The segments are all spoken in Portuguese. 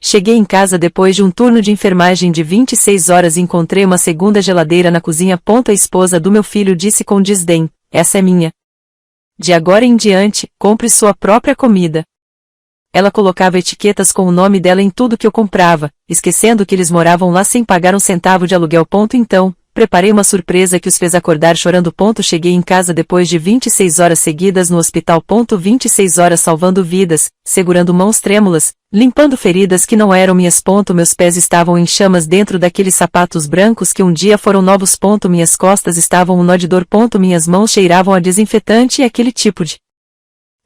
Cheguei em casa depois de um turno de enfermagem de 26 horas e encontrei uma segunda geladeira na cozinha. A esposa do meu filho disse com desdém: essa é minha. De agora em diante, compre sua própria comida. Ela colocava etiquetas com o nome dela em tudo que eu comprava, esquecendo que eles moravam lá sem pagar um centavo de aluguel. Então, preparei uma surpresa que os fez acordar chorando. Cheguei em casa depois de 26 horas seguidas no hospital. 26 horas salvando vidas, segurando mãos trêmulas, limpando feridas que não eram minhas. Meus pés estavam em chamas dentro daqueles sapatos brancos que um dia foram novos. Minhas costas estavam um nó de dor. Minhas mãos cheiravam a desinfetante e aquele tipo de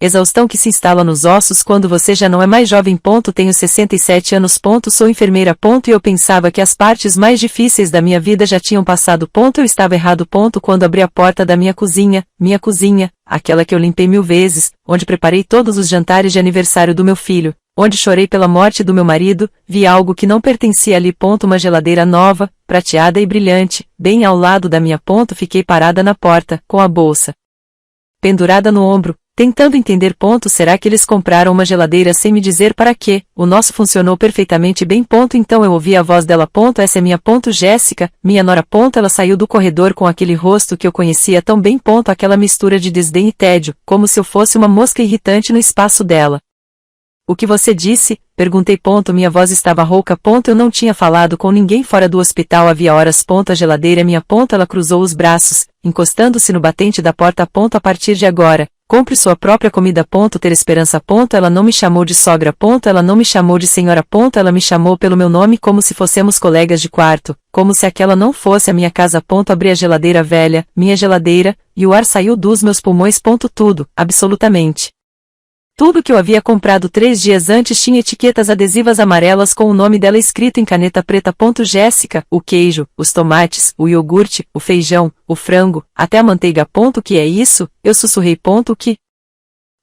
exaustão que se instala nos ossos quando você já não é mais jovem. Tenho 67 anos. Sou enfermeira. E eu pensava que as partes mais difíceis da minha vida já tinham passado. Eu estava errado. Quando abri a porta da minha cozinha, aquela que eu limpei 1000 vezes, onde preparei todos os jantares de aniversário do meu filho, onde chorei pela morte do meu marido, vi algo que não pertencia ali. Uma geladeira nova, prateada e brilhante, bem ao lado da minha. Fiquei parada na porta, com a bolsa pendurada no ombro, tentando entender. Será que eles compraram uma geladeira sem me dizer para quê? O nosso funcionou perfeitamente bem. Então eu ouvi a voz dela. Essa é minha. Jéssica, minha nora. Ela saiu do corredor com aquele rosto que eu conhecia tão bem. Aquela mistura de desdém e tédio, como se eu fosse uma mosca irritante no espaço dela. O que você disse? Perguntei. Minha voz estava rouca. Eu não tinha falado com ninguém fora do hospital havia horas. A geladeira é minha. Ela cruzou os braços, encostando-se no batente da porta. A partir de agora, compre sua própria comida. Ter esperança. Ela não me chamou de sogra. Ela não me chamou de senhora. Ela me chamou pelo meu nome como se fossemos colegas de quarto, como se aquela não fosse a minha casa. Abri a geladeira velha, minha geladeira, e o ar saiu dos meus pulmões. Tudo, absolutamente tudo que eu havia comprado 3 dias antes tinha etiquetas adesivas amarelas com o nome dela escrito em caneta preta. Jéssica, o queijo, os tomates, o iogurte, o feijão, o frango, até a manteiga. O que é isso? Eu sussurrei. O que?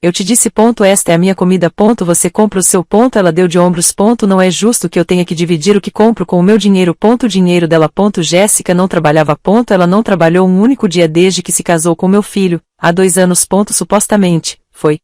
Eu te disse. Esta é a minha comida. Você compra o seu. Ela deu de ombros. Não é justo que eu tenha que dividir o que compro com o meu dinheiro. O dinheiro dela. Jéssica não trabalhava. Ela não trabalhou um único dia desde que se casou com meu filho, há 2 anos. Supostamente, foi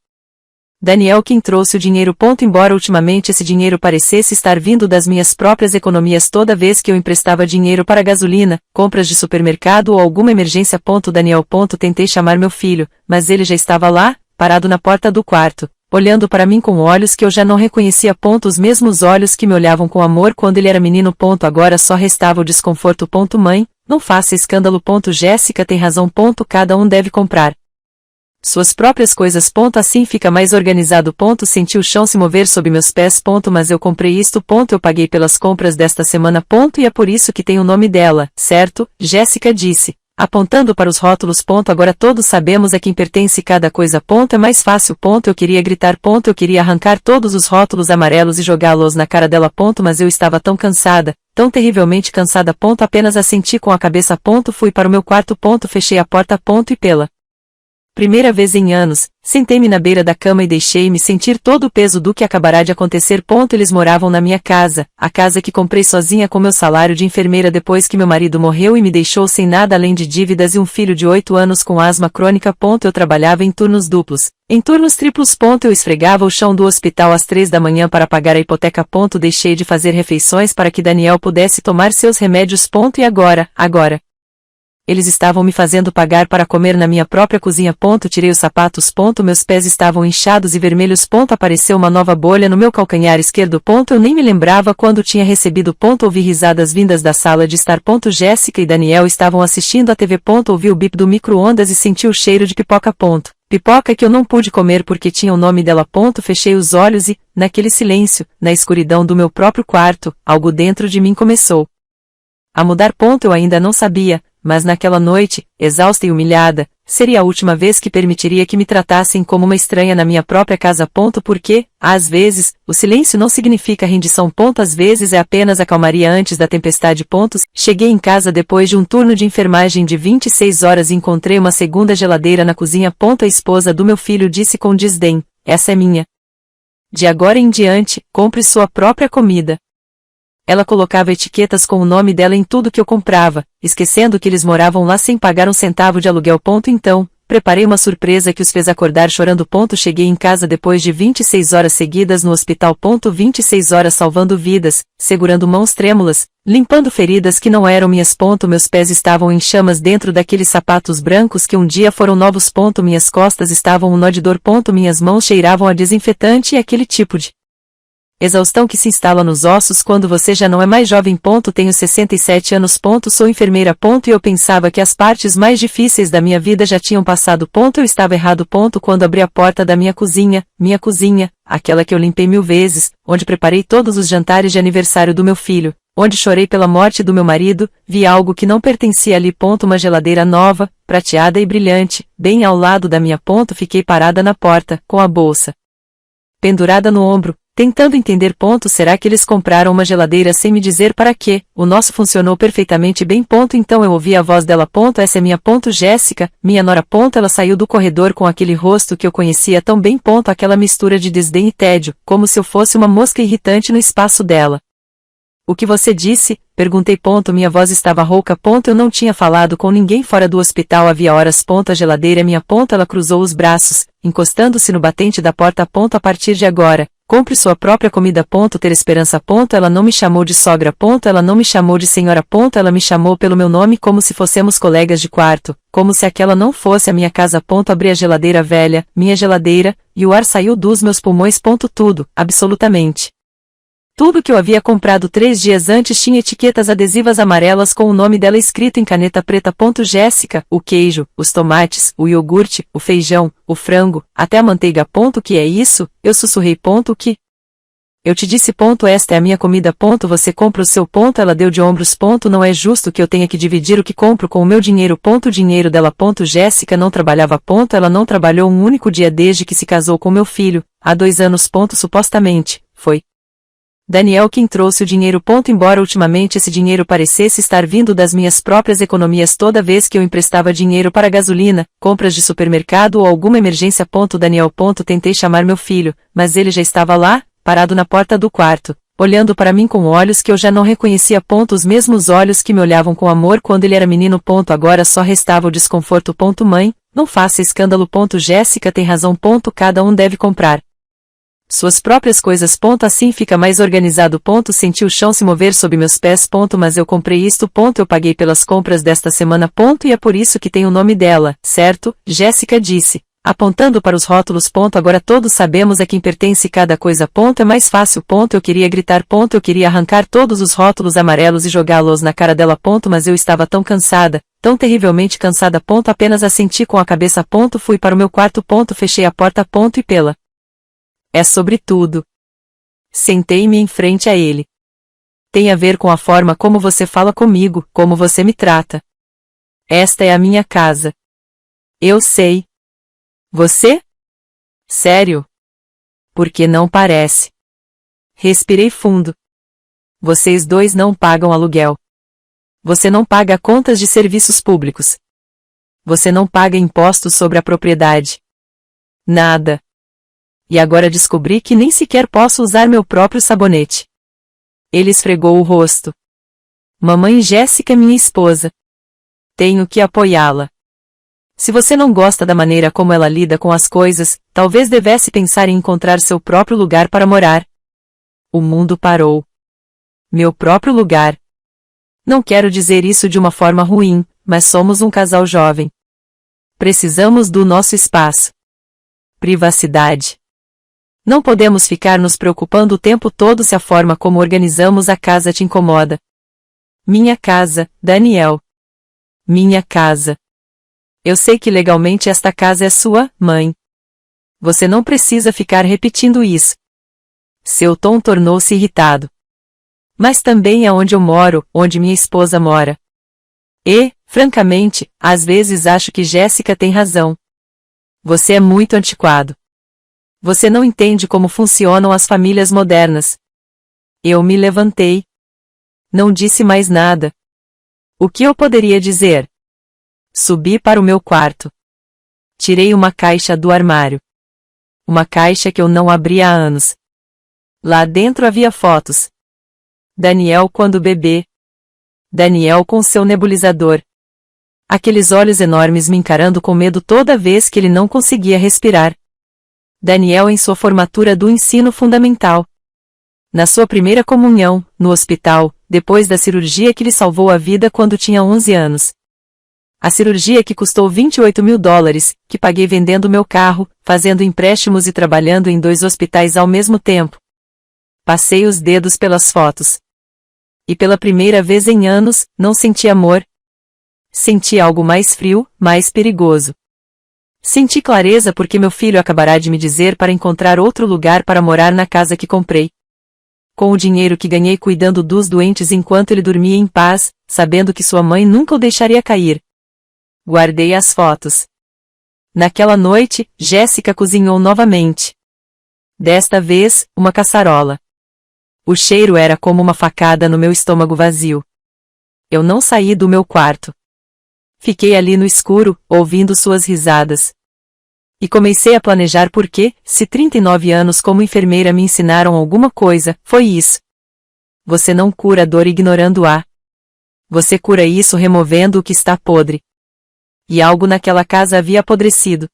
Daniel quem trouxe o dinheiro. Embora ultimamente esse dinheiro parecesse estar vindo das minhas próprias economias toda vez que eu emprestava dinheiro para gasolina, compras de supermercado ou alguma emergência. Daniel. Tentei chamar meu filho, mas ele já estava lá, parado na porta do quarto, olhando para mim com olhos que eu já não reconhecia. Os mesmos olhos que me olhavam com amor quando ele era menino. Agora só restava o desconforto. Mãe, não faça escândalo. Jéssica tem razão. Cada um deve comprar suas próprias coisas. Assim fica mais organizado. Senti o chão se mover sob meus pés. Mas eu comprei isto. Eu paguei pelas compras desta semana. E é por isso que tem o nome dela, certo? Jéssica disse, apontando para os rótulos. Agora todos sabemos a quem pertence cada coisa. É mais fácil. Eu queria gritar. Eu queria arrancar todos os rótulos amarelos e jogá-los na cara dela. Mas eu estava tão cansada, tão terrivelmente cansada. Apenas assenti com a cabeça. Fui para o meu quarto. Fechei a porta. E pela primeira vez em anos, sentei-me na beira da cama e deixei-me sentir todo o peso do que acabará de acontecer. Eles moravam na minha casa, a casa que comprei sozinha com meu salário de enfermeira depois que meu marido morreu e me deixou sem nada além de dívidas e um filho de 8 anos com asma crônica. Eu trabalhava em turnos duplos. Em turnos triplos. Eu esfregava o chão do hospital às 3 da manhã para pagar a hipoteca. Deixei de fazer refeições para que Daniel pudesse tomar seus remédios. E agora, eles estavam me fazendo pagar para comer na minha própria cozinha. Tirei os sapatos. Meus pés estavam inchados e vermelhos. Apareceu uma nova bolha no meu calcanhar esquerdo. Eu nem me lembrava quando tinha recebido. Ouvi risadas vindas da sala de estar. Jéssica e Daniel estavam assistindo a TV. Ouvi o bip do micro-ondas e senti o cheiro de pipoca. Pipoca que eu não pude comer porque tinha o nome dela. Fechei os olhos e, naquele silêncio, na escuridão do meu próprio quarto, algo dentro de mim começou a mudar. Eu ainda não sabia, mas naquela noite, exausta e humilhada, seria a última vez que permitiria que me tratassem como uma estranha na minha própria casa. Porque, às vezes, o silêncio não significa rendição. Às vezes é apenas a calmaria antes da tempestade. Cheguei em casa depois de um turno de enfermagem de 26 horas e encontrei uma segunda geladeira na cozinha. A esposa do meu filho disse com desdém, essa é minha. De agora em diante, compre sua própria comida. Ela colocava etiquetas com o nome dela em tudo que eu comprava, esquecendo que eles moravam lá sem pagar um centavo de aluguel. Então, preparei uma surpresa que os fez acordar chorando. Cheguei em casa depois de 26 horas seguidas no hospital. 26 horas salvando vidas, segurando mãos trêmulas, limpando feridas que não eram minhas. Meus pés estavam em chamas dentro daqueles sapatos brancos que um dia foram novos. Minhas costas estavam um nó de dor. Minhas mãos cheiravam a desinfetante e aquele tipo de exaustão que se instala nos ossos quando você já não é mais jovem. Tenho 67 anos. Sou enfermeira. E eu pensava que as partes mais difíceis da minha vida já tinham passado. Eu estava errado. Quando abri a porta da minha cozinha, aquela que eu limpei 1000 vezes, onde preparei todos os jantares de aniversário do meu filho, onde chorei pela morte do meu marido, vi algo que não pertencia ali. Uma geladeira nova, prateada e brilhante, bem ao lado da minha. Fiquei parada na porta, com a bolsa pendurada no ombro, tentando entender. Será que eles compraram uma geladeira sem me dizer para quê? O nosso funcionou perfeitamente bem. Então eu ouvi a voz dela. Essa é minha. Jéssica, minha nora. Ela saiu do corredor com aquele rosto que eu conhecia tão bem. Aquela mistura de desdém e tédio, como se eu fosse uma mosca irritante no espaço dela. O que você disse? Perguntei. Minha voz estava rouca. Eu não tinha falado com ninguém fora do hospital havia horas. A geladeira é minha. Ela cruzou os braços, encostando-se no batente da porta. A partir de agora, compre sua própria comida. Ter esperança. Ela não me chamou de sogra. Ela não me chamou de senhora. Ela me chamou pelo meu nome como se fôssemos colegas de quarto, como se aquela não fosse a minha casa. Abri a geladeira velha, minha geladeira, e o ar saiu dos meus pulmões. Tudo, absolutamente tudo que eu havia comprado 3 dias antes tinha etiquetas adesivas amarelas com o nome dela escrito em caneta preta. Jéssica, o queijo, os tomates, o iogurte, o feijão, o frango, até a manteiga. Que é isso? Eu sussurrei. O que? Eu te disse. Esta é a minha comida. Você compra o seu. Ela deu de ombros. Não é justo que eu tenha que dividir o que compro com o meu dinheiro. O dinheiro dela. Jéssica não trabalhava. Ela não trabalhou um único dia desde que se casou com meu filho, há 2 anos. Supostamente, foi Daniel quem trouxe o dinheiro. Embora ultimamente esse dinheiro parecesse estar vindo das minhas próprias economias toda vez que eu emprestava dinheiro para gasolina, compras de supermercado ou alguma emergência. Daniel. Tentei chamar meu filho, mas ele já estava lá, parado na porta do quarto, olhando para mim com olhos que eu já não reconhecia. Os mesmos olhos que me olhavam com amor quando ele era menino. Agora só restava o desconforto. Mãe, não faça escândalo. Jéssica tem razão. Cada um deve comprar suas próprias coisas. Assim fica mais organizado. Senti o chão se mover sob meus pés. Mas eu comprei isto. Eu paguei pelas compras desta semana. E é por isso que tem o nome dela, certo? Jéssica disse, apontando para os rótulos. Agora todos sabemos a quem pertence cada coisa. É mais fácil. Eu queria gritar. Eu queria arrancar todos os rótulos amarelos e jogá-los na cara dela. Mas eu estava tão cansada, tão terrivelmente cansada. Apenas assenti com a cabeça. Fui para o meu quarto. Fechei a porta. E pela é sobre tudo. Sentei-me em frente a ele. Tem a ver com a forma como você fala comigo, como você me trata. Esta é a minha casa. Eu sei. Você? Sério? Porque não parece. Respirei fundo. Vocês dois não pagam aluguel. Você não paga contas de serviços públicos. Você não paga impostos sobre a propriedade. Nada. E agora descobri que nem sequer posso usar meu próprio sabonete. Ele esfregou o rosto. Mamãe Jéssica é minha esposa. Tenho que apoiá-la. Se você não gosta da maneira como ela lida com as coisas, talvez devesse pensar em encontrar seu próprio lugar para morar. O mundo parou. Meu próprio lugar. Não quero dizer isso de uma forma ruim, mas somos um casal jovem. Precisamos do nosso espaço. Privacidade. Não podemos ficar nos preocupando o tempo todo se a forma como organizamos a casa te incomoda. Minha casa, Daniel. Minha casa. Eu sei que legalmente esta casa é sua, mãe. Você não precisa ficar repetindo isso. Seu tom tornou-se irritado. Mas também é onde eu moro, onde minha esposa mora. E, francamente, às vezes acho que Jéssica tem razão. Você é muito antiquado. Você não entende como funcionam as famílias modernas. Eu me levantei. Não disse mais nada. O que eu poderia dizer? Subi para o meu quarto. Tirei uma caixa do armário. Uma caixa que eu não abria há anos. Lá dentro havia fotos. Daniel quando bebê. Daniel com seu nebulizador. Aqueles olhos enormes me encarando com medo toda vez que ele não conseguia respirar. Daniel em sua formatura do ensino fundamental. Na sua primeira comunhão, no hospital, depois da cirurgia que lhe salvou a vida quando tinha 11 anos. A cirurgia que custou $28.000, que paguei vendendo meu carro, fazendo empréstimos e trabalhando em 2 hospitais ao mesmo tempo. Passei os dedos pelas fotos. E pela primeira vez em anos, não senti amor. Senti algo mais frio, mais perigoso. Senti clareza porque meu filho acabará de me dizer para encontrar outro lugar para morar na casa que comprei. Com o dinheiro que ganhei cuidando dos doentes enquanto ele dormia em paz, sabendo que sua mãe nunca o deixaria cair. Guardei as fotos. Naquela noite, Jéssica cozinhou novamente. Desta vez, uma caçarola. O cheiro era como uma facada no meu estômago vazio. Eu não saí do meu quarto. Fiquei ali no escuro, ouvindo suas risadas. E comecei a planejar porque, se 39 anos como enfermeira me ensinaram alguma coisa, foi isso. Você não cura a dor ignorando-a. Você cura isso removendo o que está podre. E algo naquela casa havia apodrecido.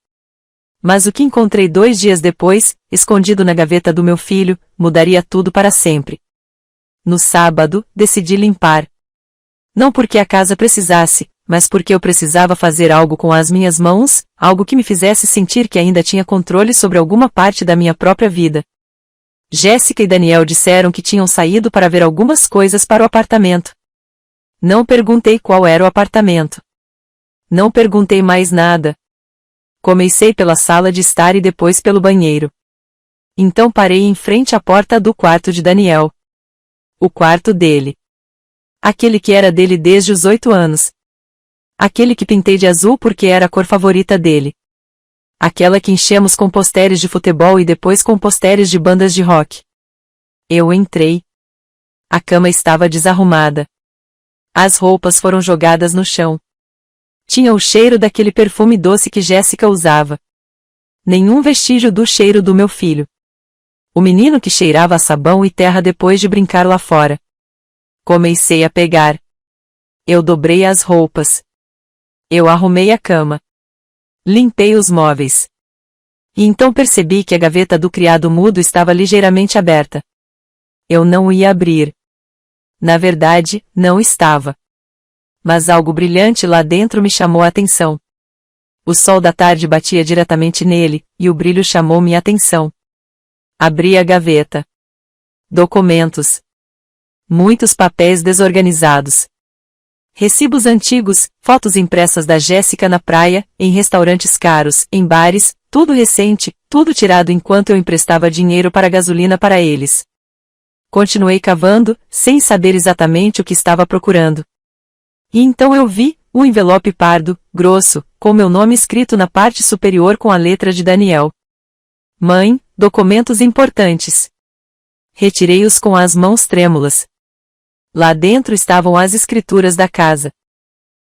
Mas o que encontrei 2 dias depois, escondido na gaveta do meu filho, mudaria tudo para sempre. No sábado, decidi limpar. Não porque a casa precisasse, mas porque eu precisava fazer algo com as minhas mãos, algo que me fizesse sentir que ainda tinha controle sobre alguma parte da minha própria vida. Jéssica e Daniel disseram que tinham saído para ver algumas coisas para o apartamento. Não perguntei qual era o apartamento. Não perguntei mais nada. Comecei pela sala de estar e depois pelo banheiro. Então parei em frente à porta do quarto de Daniel. O quarto dele. Aquele que era dele desde os 8 anos. Aquele que pintei de azul porque era a cor favorita dele. Aquela que enchemos com posters de futebol e depois com posters de bandas de rock. Eu entrei. A cama estava desarrumada. As roupas foram jogadas no chão. Tinha o cheiro daquele perfume doce que Jéssica usava. Nenhum vestígio do cheiro do meu filho. O menino que cheirava a sabão e terra depois de brincar lá fora. Comecei a pegar. Eu dobrei as roupas. Eu arrumei a cama. Limpei os móveis. E então percebi que a gaveta do criado mudo estava ligeiramente aberta. Eu não ia abrir. Na verdade, não estava. Mas algo brilhante lá dentro me chamou a atenção. O sol da tarde batia diretamente nele, e o brilho chamou minha atenção. Abri a gaveta. Documentos. Muitos papéis desorganizados. Recibos antigos, fotos impressas da Jéssica na praia, em restaurantes caros, em bares, tudo recente, tudo tirado enquanto eu emprestava dinheiro para gasolina para eles. Continuei cavando, sem saber exatamente o que estava procurando. E então eu vi um envelope pardo, grosso, com meu nome escrito na parte superior com a letra de Daniel. Mãe, documentos importantes. Retirei-os com as mãos trêmulas. Lá dentro estavam as escrituras da casa.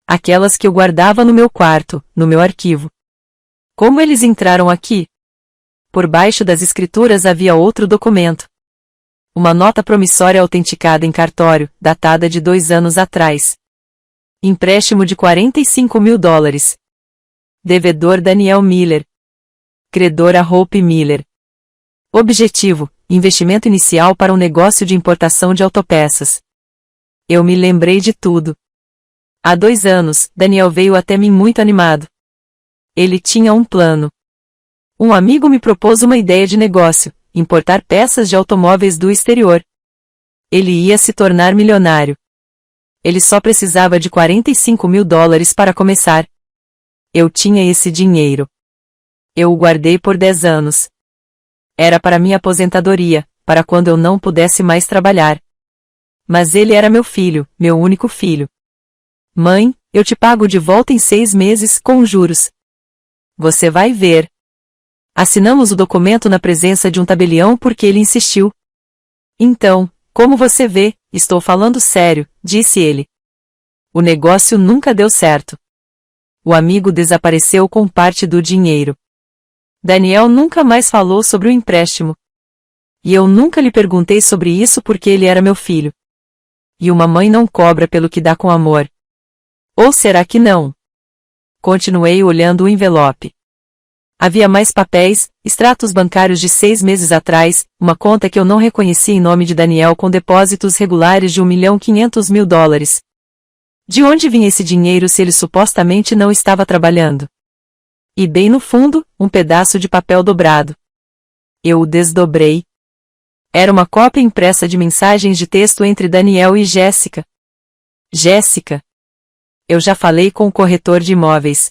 Aquelas que eu guardava no meu quarto, no meu arquivo. Como eles entraram aqui? Por baixo das escrituras havia outro documento. Uma nota promissória autenticada em cartório, datada de 2 anos atrás. Empréstimo de $45.000. Devedor Daniel Miller. Credora Hope Miller. Objetivo: investimento inicial para um negócio de importação de autopeças. Eu me lembrei de tudo. Há 2 anos, Daniel veio até mim muito animado. Ele tinha um plano. Um amigo me propôs uma ideia de negócio: importar peças de automóveis do exterior. Ele ia se tornar milionário. Ele só precisava de $45.000 para começar. Eu tinha esse dinheiro. Eu o guardei por 10 anos. Era para minha aposentadoria, para quando eu não pudesse mais trabalhar. Mas ele era meu filho, meu único filho. Mãe, eu te pago de volta em 6 meses, com juros. Você vai ver. Assinamos o documento na presença de um tabelião porque ele insistiu. Então, como você vê, estou falando sério, disse ele. O negócio nunca deu certo. O amigo desapareceu com parte do dinheiro. Daniel nunca mais falou sobre o empréstimo. E eu nunca lhe perguntei sobre isso porque ele era meu filho. E uma mãe não cobra pelo que dá com amor. Ou será que não? Continuei olhando o envelope. Havia mais papéis, extratos bancários de 6 meses atrás, uma conta que eu não reconhecia em nome de Daniel com depósitos regulares de $1.500.000. De onde vinha esse dinheiro se ele supostamente não estava trabalhando? E bem no fundo, um pedaço de papel dobrado. Eu o desdobrei. Era uma cópia impressa de mensagens de texto entre Daniel e Jéssica. Jéssica. Eu já falei com o corretor de imóveis.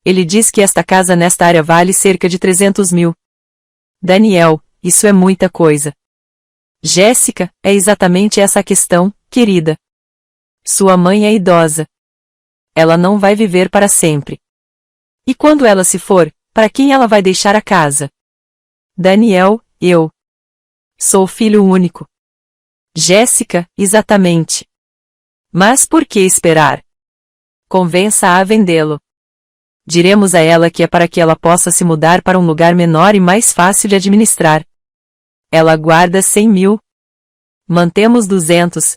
Ele diz que esta casa nesta área vale cerca de 300 mil. Daniel, isso é muita coisa. Jéssica, é exatamente essa a questão, querida. Sua mãe é idosa. Ela não vai viver para sempre. E quando ela se for, para quem ela vai deixar a casa? Daniel, eu. Sou filho único. Jéssica, exatamente. Mas por que esperar? Convença-a a vendê-lo. Diremos a ela que é para que ela possa se mudar para um lugar menor e mais fácil de administrar. Ela guarda 100 mil. Mantemos 200.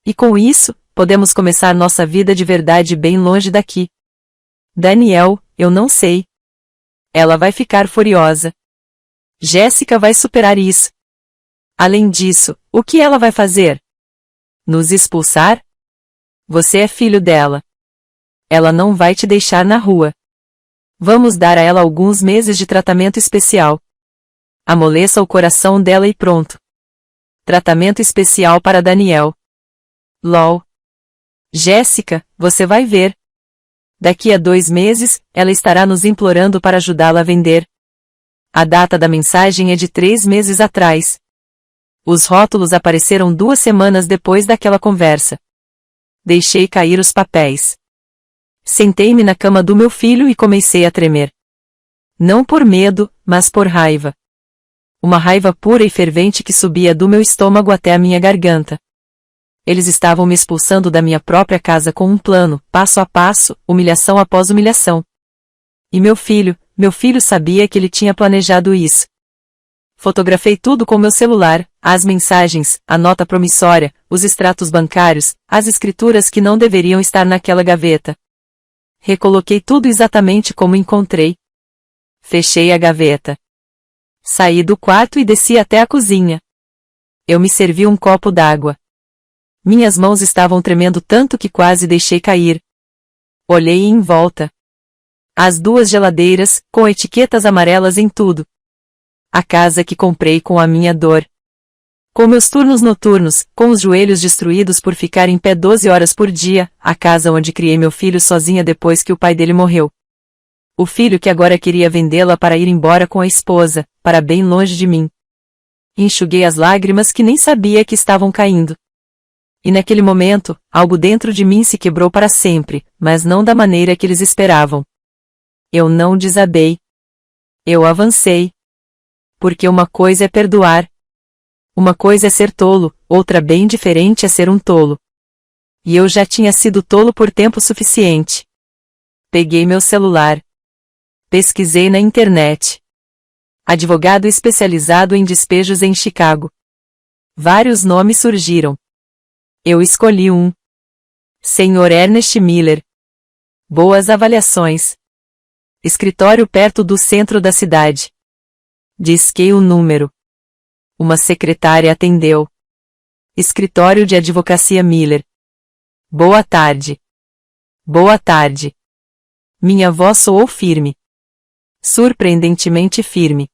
E com isso, podemos começar nossa vida de verdade bem longe daqui. Daniel, eu não sei. Ela vai ficar furiosa. Jéssica vai superar isso. Além disso, o que ela vai fazer? Nos expulsar? Você é filho dela. Ela não vai te deixar na rua. Vamos dar a ela alguns meses de tratamento especial. Amoleça o coração dela e pronto. Tratamento especial para Daniel. LOL. Jéssica, você vai ver. Daqui a 2 meses, ela estará nos implorando para ajudá-la a vender. A data da mensagem é de 3 meses atrás. Os rótulos apareceram 2 semanas depois daquela conversa. Deixei cair os papéis. Sentei-me na cama do meu filho e comecei a tremer. Não por medo, mas por raiva. Uma raiva pura e fervente que subia do meu estômago até a minha garganta. Eles estavam me expulsando da minha própria casa com um plano, passo a passo, humilhação após humilhação. E meu filho sabia que ele tinha planejado isso. Fotografei tudo com meu celular, as mensagens, a nota promissória, os extratos bancários, as escrituras que não deveriam estar naquela gaveta. Recoloquei tudo exatamente como encontrei. Fechei a gaveta. Saí do quarto e desci até a cozinha. Eu me servi um copo d'água. Minhas mãos estavam tremendo tanto que quase deixei cair. Olhei em volta. As 2 geladeiras, com etiquetas amarelas em tudo. A casa que comprei com a minha dor. Com meus turnos noturnos, com os joelhos destruídos por ficar em pé 12 horas por dia, a casa onde criei meu filho sozinha depois que o pai dele morreu. O filho que agora queria vendê-la para ir embora com a esposa, para bem longe de mim. Enxuguei as lágrimas que nem sabia que estavam caindo. E naquele momento, algo dentro de mim se quebrou para sempre, mas não da maneira que eles esperavam. Eu não desabei. Eu avancei. Porque uma coisa é perdoar. Uma coisa é ser tolo, outra bem diferente é ser um tolo. E eu já tinha sido tolo por tempo suficiente. Peguei meu celular. Pesquisei na internet. Advogado especializado em despejos em Chicago. Vários nomes surgiram. Eu escolhi um. Sr. Ernest Miller. Boas avaliações. Escritório perto do centro da cidade. Disquei o número. Uma secretária atendeu. Escritório de Advocacia Miller. Boa tarde. Boa tarde. Minha voz soou firme. Surpreendentemente firme.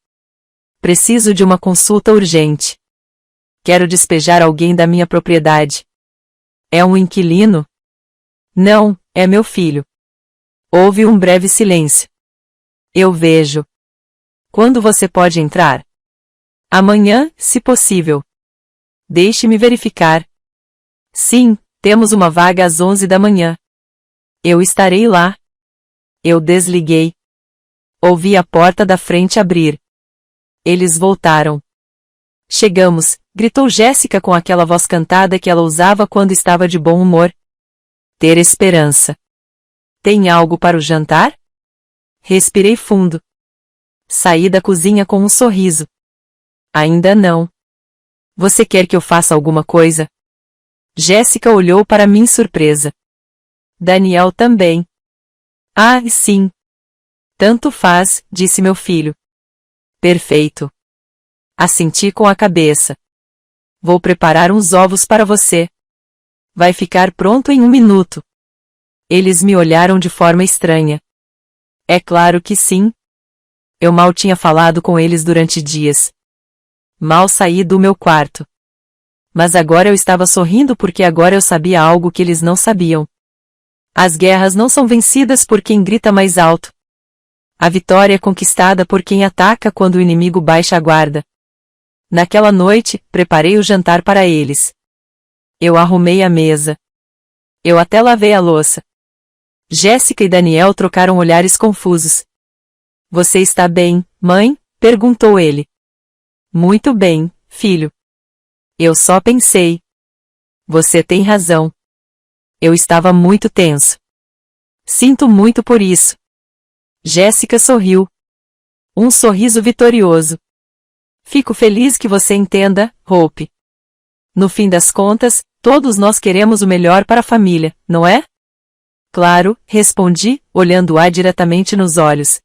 Preciso de uma consulta urgente. Quero despejar alguém da minha propriedade. É um inquilino? Não, é meu filho. Houve um breve silêncio. Eu vejo. Quando você pode entrar? Amanhã, se possível. Deixe-me verificar. Sim, temos uma vaga às 11 da manhã. Eu estarei lá. Eu desliguei. Ouvi a porta da frente abrir. Eles voltaram. Chegamos, gritou Jéssica com aquela voz cantada que ela usava quando estava de bom humor. Ter esperança. Tem algo para o jantar? Respirei fundo. Saí da cozinha com um sorriso. Ainda não. Você quer que eu faça alguma coisa? Jéssica olhou para mim surpresa. Daniel também. Ah, sim. Tanto faz, disse meu filho. Perfeito. Assenti com a cabeça. Vou preparar uns ovos para você. Vai ficar pronto em 1 minuto. Eles me olharam de forma estranha. É claro que sim. Eu mal tinha falado com eles durante dias. Mal saí do meu quarto. Mas agora eu estava sorrindo porque agora eu sabia algo que eles não sabiam. As guerras não são vencidas por quem grita mais alto. A vitória é conquistada por quem ataca quando o inimigo baixa a guarda. Naquela noite, preparei o jantar para eles. Eu arrumei a mesa. Eu até lavei a louça. Jéssica e Daniel trocaram olhares confusos. Você está bem, mãe? Perguntou ele. Muito bem, filho. Eu só pensei. Você tem razão. Eu estava muito tenso. Sinto muito por isso. Jéssica sorriu. Um sorriso vitorioso. Fico feliz que você entenda, Hope. No fim das contas, todos nós queremos o melhor para a família, não é? Claro, respondi, olhando-a diretamente nos olhos.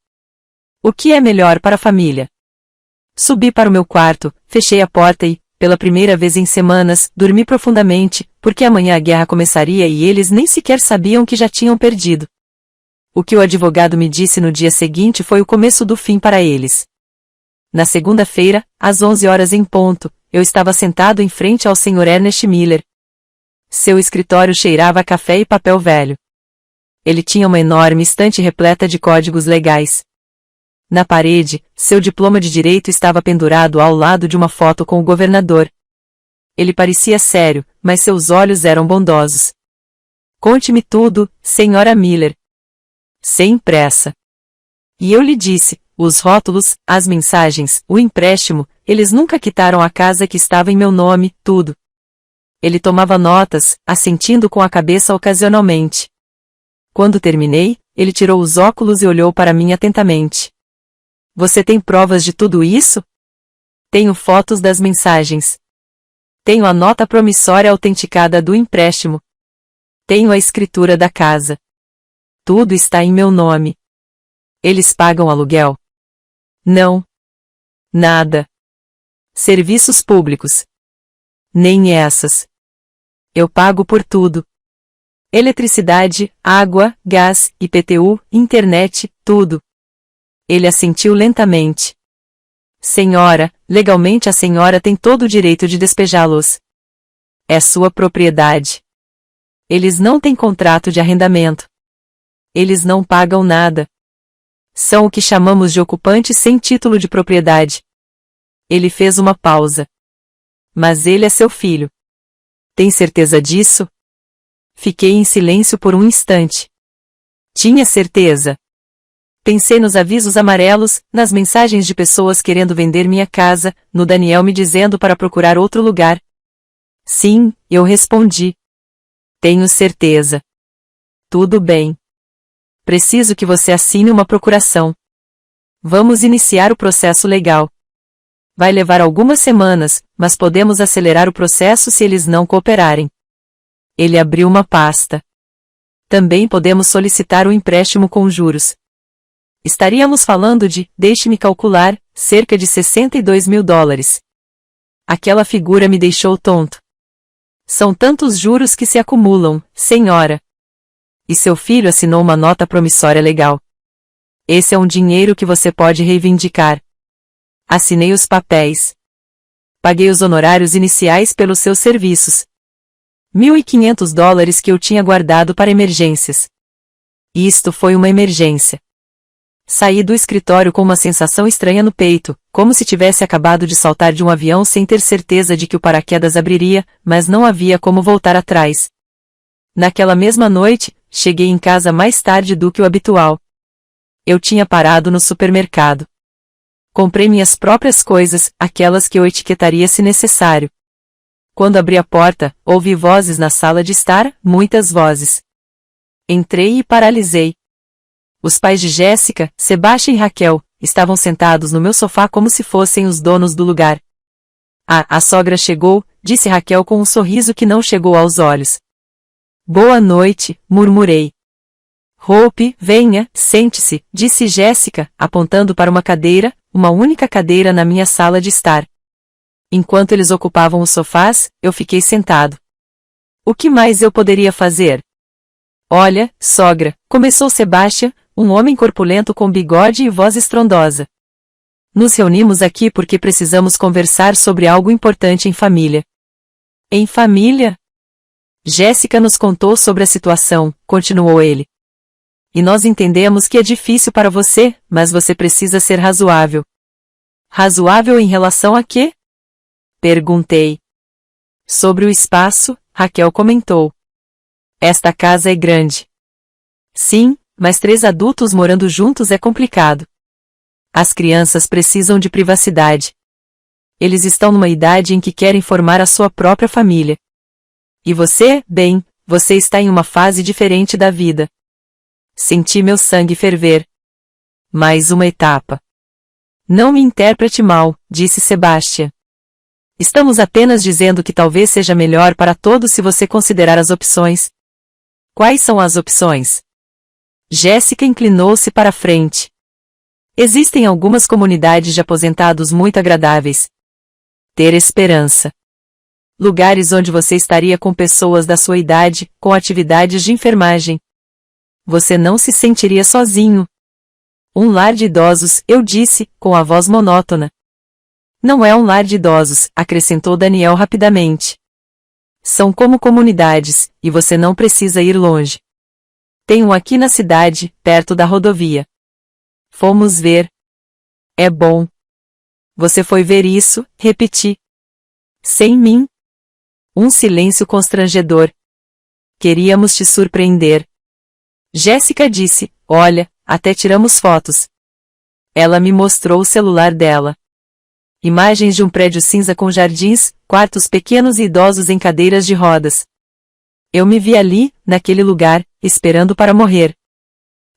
O que é melhor para a família? Subi para o meu quarto, fechei a porta e, pela primeira vez em semanas, dormi profundamente, porque amanhã a guerra começaria e eles nem sequer sabiam que já tinham perdido. O que o advogado me disse no dia seguinte foi o começo do fim para eles. Na segunda-feira, às 11 horas em ponto, eu estava sentado em frente ao Sr. Ernest Miller. Seu escritório cheirava a café e papel velho. Ele tinha uma enorme estante repleta de códigos legais. Na parede, seu diploma de direito estava pendurado ao lado de uma foto com o governador. Ele parecia sério, mas seus olhos eram bondosos. Conte-me tudo, Sra. Miller. Sem pressa. E eu lhe disse, os rótulos, as mensagens, o empréstimo, eles nunca quitaram a casa que estava em meu nome, tudo. Ele tomava notas, assentindo com a cabeça ocasionalmente. Quando terminei, ele tirou os óculos e olhou para mim atentamente. Você tem provas de tudo isso? Tenho fotos das mensagens. Tenho a nota promissória autenticada do empréstimo. Tenho a escritura da casa. Tudo está em meu nome. Eles pagam aluguel? Não. Nada. Serviços públicos? Nem essas. Eu pago por tudo. Eletricidade, água, gás, IPTU, internet, tudo. Ele assentiu lentamente. Senhora, legalmente a senhora tem todo o direito de despejá-los. É sua propriedade. Eles não têm contrato de arrendamento. Eles não pagam nada. São o que chamamos de ocupantes sem título de propriedade. Ele fez uma pausa. Mas ele é seu filho. Tem certeza disso? Fiquei em silêncio por um instante. Tinha certeza. Pensei nos avisos amarelos, nas mensagens de pessoas querendo vender minha casa, no Daniel me dizendo para procurar outro lugar. Sim, eu respondi. Tenho certeza. Tudo bem. Preciso que você assine uma procuração. Vamos iniciar o processo legal. Vai levar algumas semanas, mas podemos acelerar o processo se eles não cooperarem. Ele abriu uma pasta. Também podemos solicitar o empréstimo com juros. Estaríamos falando de, deixe-me calcular, cerca de $62 mil. Aquela figura me deixou tonto. São tantos juros que se acumulam, senhora. E seu filho assinou uma nota promissória legal. Esse é um dinheiro que você pode reivindicar. Assinei os papéis. Paguei os honorários iniciais pelos seus serviços. $1.500 que eu tinha guardado para emergências. Isto foi uma emergência. Saí do escritório com uma sensação estranha no peito, como se tivesse acabado de saltar de um avião sem ter certeza de que o paraquedas abriria, mas não havia como voltar atrás. Naquela mesma noite, cheguei em casa mais tarde do que o habitual. Eu tinha parado no supermercado. Comprei minhas próprias coisas, aquelas que eu etiquetaria se necessário. Quando abri a porta, ouvi vozes na sala de estar, muitas vozes. Entrei e paralisei. Os pais de Jéssica, Sebastian e Raquel, estavam sentados no meu sofá como se fossem os donos do lugar. A sogra chegou, disse Raquel com um sorriso que não chegou aos olhos. Boa noite, murmurei. Hope, venha, sente-se, disse Jéssica, apontando para uma cadeira, uma única cadeira na minha sala de estar. Enquanto eles ocupavam os sofás, eu fiquei sentado. O que mais eu poderia fazer? Olha, sogra, começou Sebastian, um homem corpulento com bigode e voz estrondosa. Nos reunimos aqui porque precisamos conversar sobre algo importante em família. Em família? Jéssica nos contou sobre a situação, continuou ele. E nós entendemos que é difícil para você, mas você precisa ser razoável. Razoável em relação a quê? Perguntei. Sobre o espaço, Raquel comentou. Esta casa é grande. Sim, mas 3 adultos morando juntos é complicado. As crianças precisam de privacidade. Eles estão numa idade em que querem formar a sua própria família. E você, bem, você está em uma fase diferente da vida. Senti meu sangue ferver. Mais uma etapa. Não me interprete mal, disse Sebastian. Estamos apenas dizendo que talvez seja melhor para todos se você considerar as opções. Quais são as opções? Jéssica inclinou-se para a frente. Existem algumas comunidades de aposentados muito agradáveis. Ter esperança. Lugares onde você estaria com pessoas da sua idade, com atividades de enfermagem. Você não se sentiria sozinho. Um lar de idosos, eu disse, com a voz monótona. Não é um lar de idosos, acrescentou Daniel rapidamente. São como comunidades, e você não precisa ir longe. Tem um aqui na cidade, perto da rodovia. Fomos ver. É bom. Você foi ver isso, repeti. Sem mim? Um silêncio constrangedor. Queríamos te surpreender. Jéssica disse, olha, até tiramos fotos. Ela me mostrou o celular dela. Imagens de um prédio cinza com jardins, quartos pequenos e idosos em cadeiras de rodas. Eu me vi ali, naquele lugar, esperando para morrer.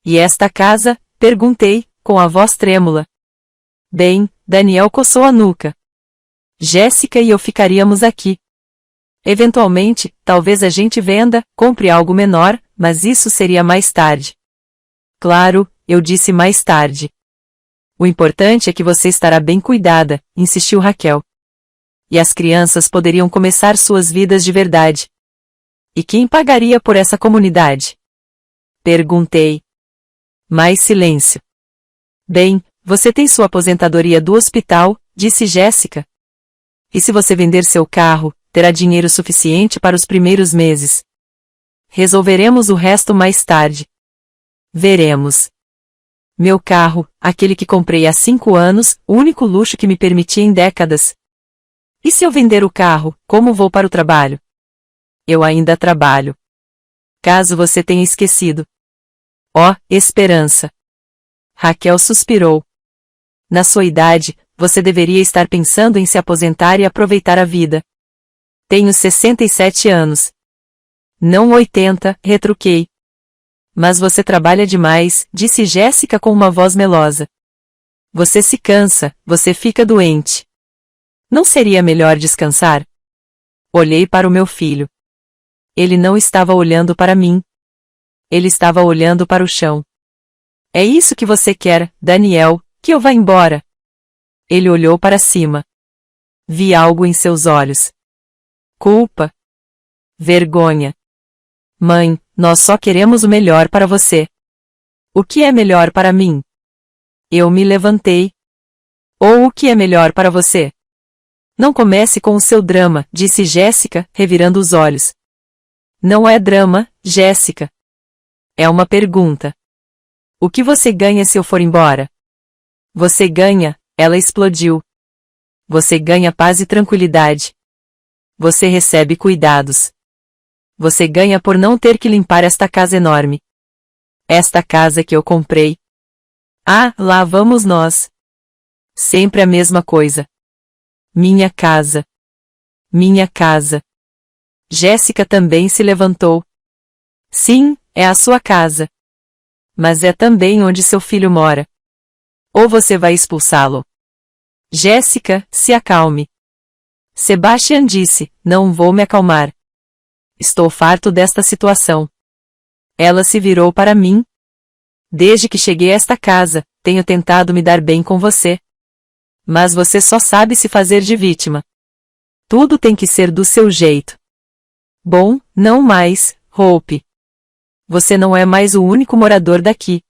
E esta casa? Perguntei, com a voz trêmula. Bem, Daniel coçou a nuca. Jéssica e eu ficaríamos aqui. Eventualmente, talvez a gente venda, compre algo menor, mas isso seria mais tarde. Claro, eu disse mais tarde. O importante é que você estará bem cuidada, insistiu Raquel. E as crianças poderiam começar suas vidas de verdade. E quem pagaria por essa comunidade? Perguntei. Mais silêncio. Bem, você tem sua aposentadoria do hospital, disse Jéssica. E se você vender seu carro, terá dinheiro suficiente para os primeiros meses. Resolveremos o resto mais tarde. Veremos. Meu carro, aquele que comprei há 5 anos, o único luxo que me permitia em décadas. E se eu vender o carro, como vou para o trabalho? Eu ainda trabalho. Caso você tenha esquecido. Oh, esperança. Raquel suspirou. Na sua idade, você deveria estar pensando em se aposentar e aproveitar a vida. Tenho 67 anos. Não 80, retruquei. Mas você trabalha demais, disse Jéssica com uma voz melosa. Você se cansa, você fica doente. Não seria melhor descansar? Olhei para o meu filho. Ele não estava olhando para mim. Ele estava olhando para o chão. É isso que você quer, Daniel, que eu vá embora? Ele olhou para cima. Vi algo em seus olhos. Culpa. Vergonha. Mãe, nós só queremos o melhor para você. O que é melhor para mim? Eu me levantei. Ou o que é melhor para você? Não comece com o seu drama, disse Jéssica, revirando os olhos. Não é drama, Jéssica. É uma pergunta. O que você ganha se eu for embora? Você ganha, ela explodiu. Você ganha paz e tranquilidade. Você recebe cuidados. Você ganha por não ter que limpar esta casa enorme. Esta casa que eu comprei. Ah, lá vamos nós. Sempre a mesma coisa. Minha casa. Minha casa. Jéssica também se levantou. Sim, é a sua casa. Mas é também onde seu filho mora. Ou você vai expulsá-lo? Jéssica, se acalme. Sebastian disse, não vou me acalmar. Estou farto desta situação. Ela se virou para mim, Desde que cheguei a esta casa, tenho tentado me dar bem com você. Mas você só sabe se fazer de vítima. Tudo tem que ser do seu jeito. Bom, não mais, Hope. Você não é mais o único morador daqui.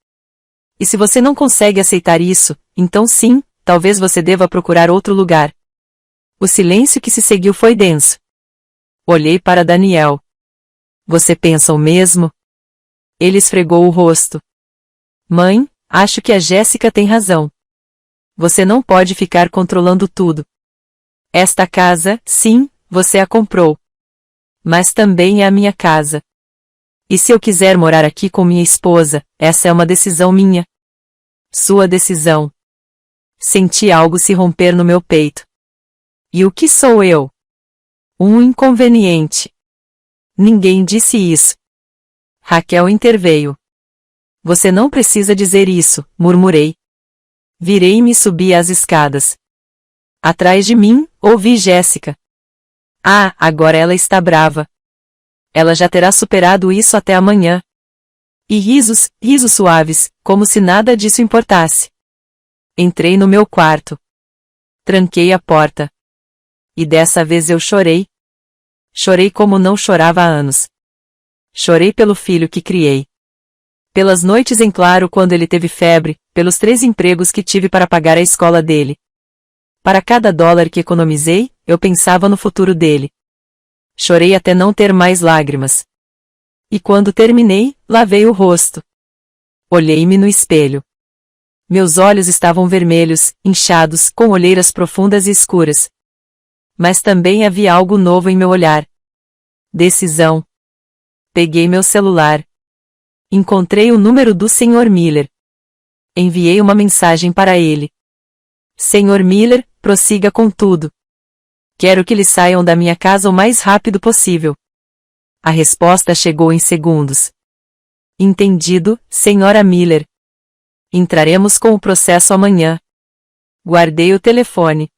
E se você não consegue aceitar isso, então sim, talvez você deva procurar outro lugar. O silêncio que se seguiu foi denso. Olhei para Daniel. Você pensa o mesmo? Ele esfregou o rosto. Mãe, acho que a Jéssica tem razão. Você não pode ficar controlando tudo. Esta casa, sim, você a comprou. Mas também é a minha casa. E se eu quiser morar aqui com minha esposa, essa é uma decisão minha. Sua decisão. Senti algo se romper no meu peito. E o que sou eu? Um inconveniente. Ninguém disse isso. Raquel interveio. Você não precisa dizer isso, murmurei. Virei-me e subi as escadas. Atrás de mim, ouvi Jéssica. Ah, agora ela está brava. Ela já terá superado isso até amanhã. E risos suaves, como se nada disso importasse. Entrei no meu quarto. Tranquei a porta. E dessa vez eu chorei. Chorei como não chorava há anos. Chorei pelo filho que criei. Pelas noites em claro quando ele teve febre, pelos 3 empregos que tive para pagar a escola dele. Para cada dólar que economizei, eu pensava no futuro dele. Chorei até não ter mais lágrimas. E quando terminei, lavei o rosto. Olhei-me no espelho. Meus olhos estavam vermelhos, inchados, com olheiras profundas e escuras. Mas também havia algo novo em meu olhar. Decisão. Peguei meu celular. Encontrei o número do Sr. Miller. Enviei uma mensagem para ele. Sr. Miller, prossiga com tudo. Quero que eles saiam da minha casa o mais rápido possível. A resposta chegou em segundos. Entendido, Sra. Miller. Entraremos com o processo amanhã. Guardei o telefone.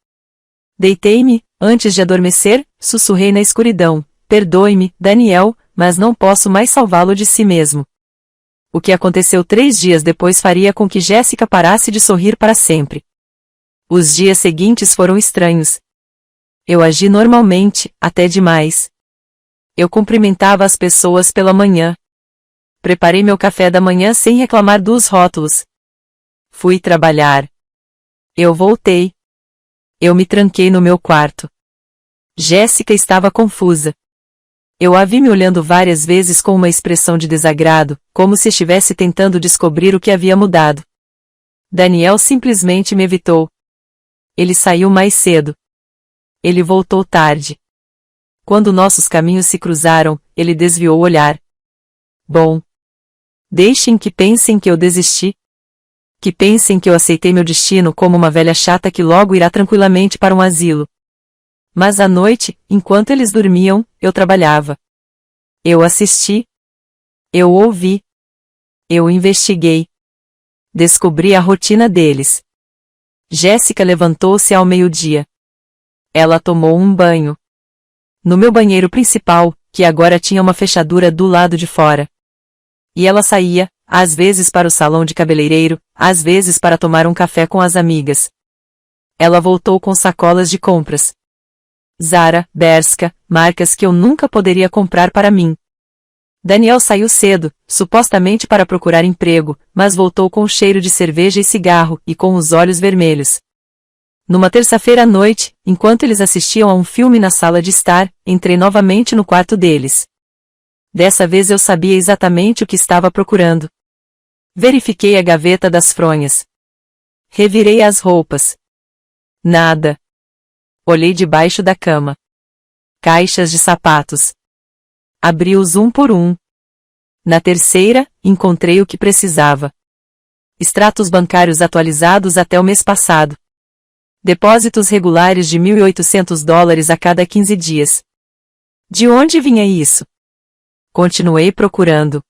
Deitei-me, antes de adormecer, sussurrei na escuridão. Perdoe-me, Daniel, mas não posso mais salvá-lo de si mesmo. O que aconteceu 3 dias depois faria com que Jéssica parasse de sorrir para sempre. Os dias seguintes foram estranhos. Eu agi normalmente, até demais. Eu cumprimentava as pessoas pela manhã. Preparei meu café da manhã sem reclamar dos rótulos. Fui trabalhar. Eu voltei. Eu me tranquei no meu quarto. Jéssica estava confusa. Eu a vi me olhando várias vezes com uma expressão de desagrado, como se estivesse tentando descobrir o que havia mudado. Daniel simplesmente me evitou. Ele saiu mais cedo. Ele voltou tarde. Quando nossos caminhos se cruzaram, ele desviou o olhar. Bom. Deixem que pensem que eu desisti. Que pensem que eu aceitei meu destino como uma velha chata que logo irá tranquilamente para um asilo. Mas à noite, enquanto eles dormiam, eu trabalhava. Eu assisti. Eu ouvi. Eu investiguei. Descobri a rotina deles. Jéssica levantou-se ao meio-dia. Ela tomou um banho. No meu banheiro principal, que agora tinha uma fechadura do lado de fora. E ela saía, às vezes para o salão de cabeleireiro, às vezes para tomar um café com as amigas. Ela voltou com sacolas de compras. Zara, Bershka, marcas que eu nunca poderia comprar para mim. Daniel saiu cedo, supostamente para procurar emprego, mas voltou com cheiro de cerveja e cigarro, e com os olhos vermelhos. Numa terça-feira à noite, enquanto eles assistiam a um filme na sala de estar, entrei novamente no quarto deles. Dessa vez eu sabia exatamente o que estava procurando. Verifiquei a gaveta das fronhas. Revirei as roupas. Nada. Olhei debaixo da cama. Caixas de sapatos. Abri-os um por um. Na terceira, encontrei o que precisava. Extratos bancários atualizados até o mês passado. Depósitos regulares de $1.800 a cada 15 dias. De onde vinha isso? Continuei procurando.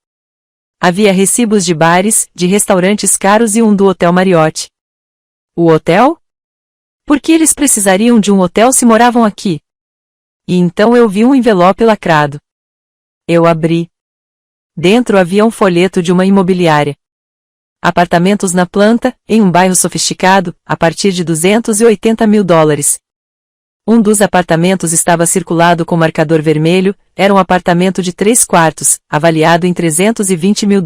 Havia recibos de bares, de restaurantes caros e um do Hotel Marriott. O hotel? Por que eles precisariam de um hotel se moravam aqui? E então eu vi um envelope lacrado. Eu abri. Dentro havia um folheto de uma imobiliária. Apartamentos na planta, em um bairro sofisticado, a partir de $280 mil. Um dos apartamentos estava circulado com marcador vermelho, era um apartamento de 3 quartos, avaliado em $320 mil.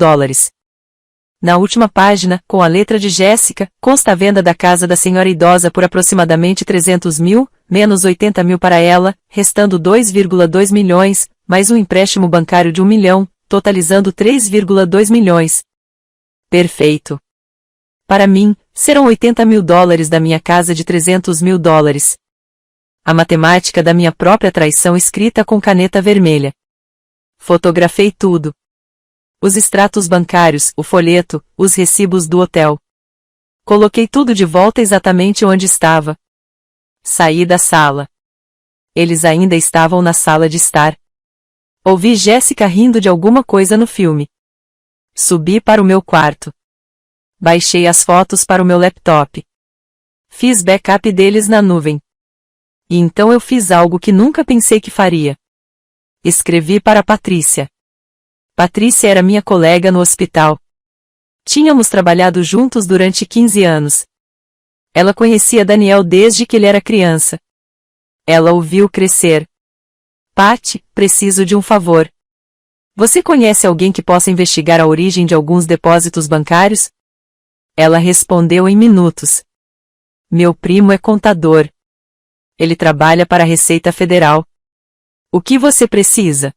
Na última página, com a letra de Jéssica, consta a venda da casa da senhora idosa por aproximadamente 300 mil, menos 80 mil para ela, restando 2,2 milhões, mais um empréstimo bancário de 1 milhão, totalizando 3,2 milhões. Perfeito. Para mim, serão 80 mil dólares da minha casa de 300 mil dólares. A matemática da minha própria traição escrita com caneta vermelha. Fotografei tudo. Os extratos bancários, o folheto, os recibos do hotel. Coloquei tudo de volta exatamente onde estava. Saí da sala. Eles ainda estavam na sala de estar. Ouvi Jéssica rindo de alguma coisa no filme. Subi para o meu quarto. Baixei as fotos para o meu laptop. Fiz backup deles na nuvem. E então eu fiz algo que nunca pensei que faria. Escrevi para Patrícia. Patrícia era minha colega no hospital. Tínhamos trabalhado juntos durante 15 anos. Ela conhecia Daniel desde que ele era criança. Ela o viu crescer. Patty, preciso de um favor. Você conhece alguém que possa investigar a origem de alguns depósitos bancários? Ela respondeu em minutos. Meu primo é contador. Ele trabalha para a Receita Federal. O que você precisa?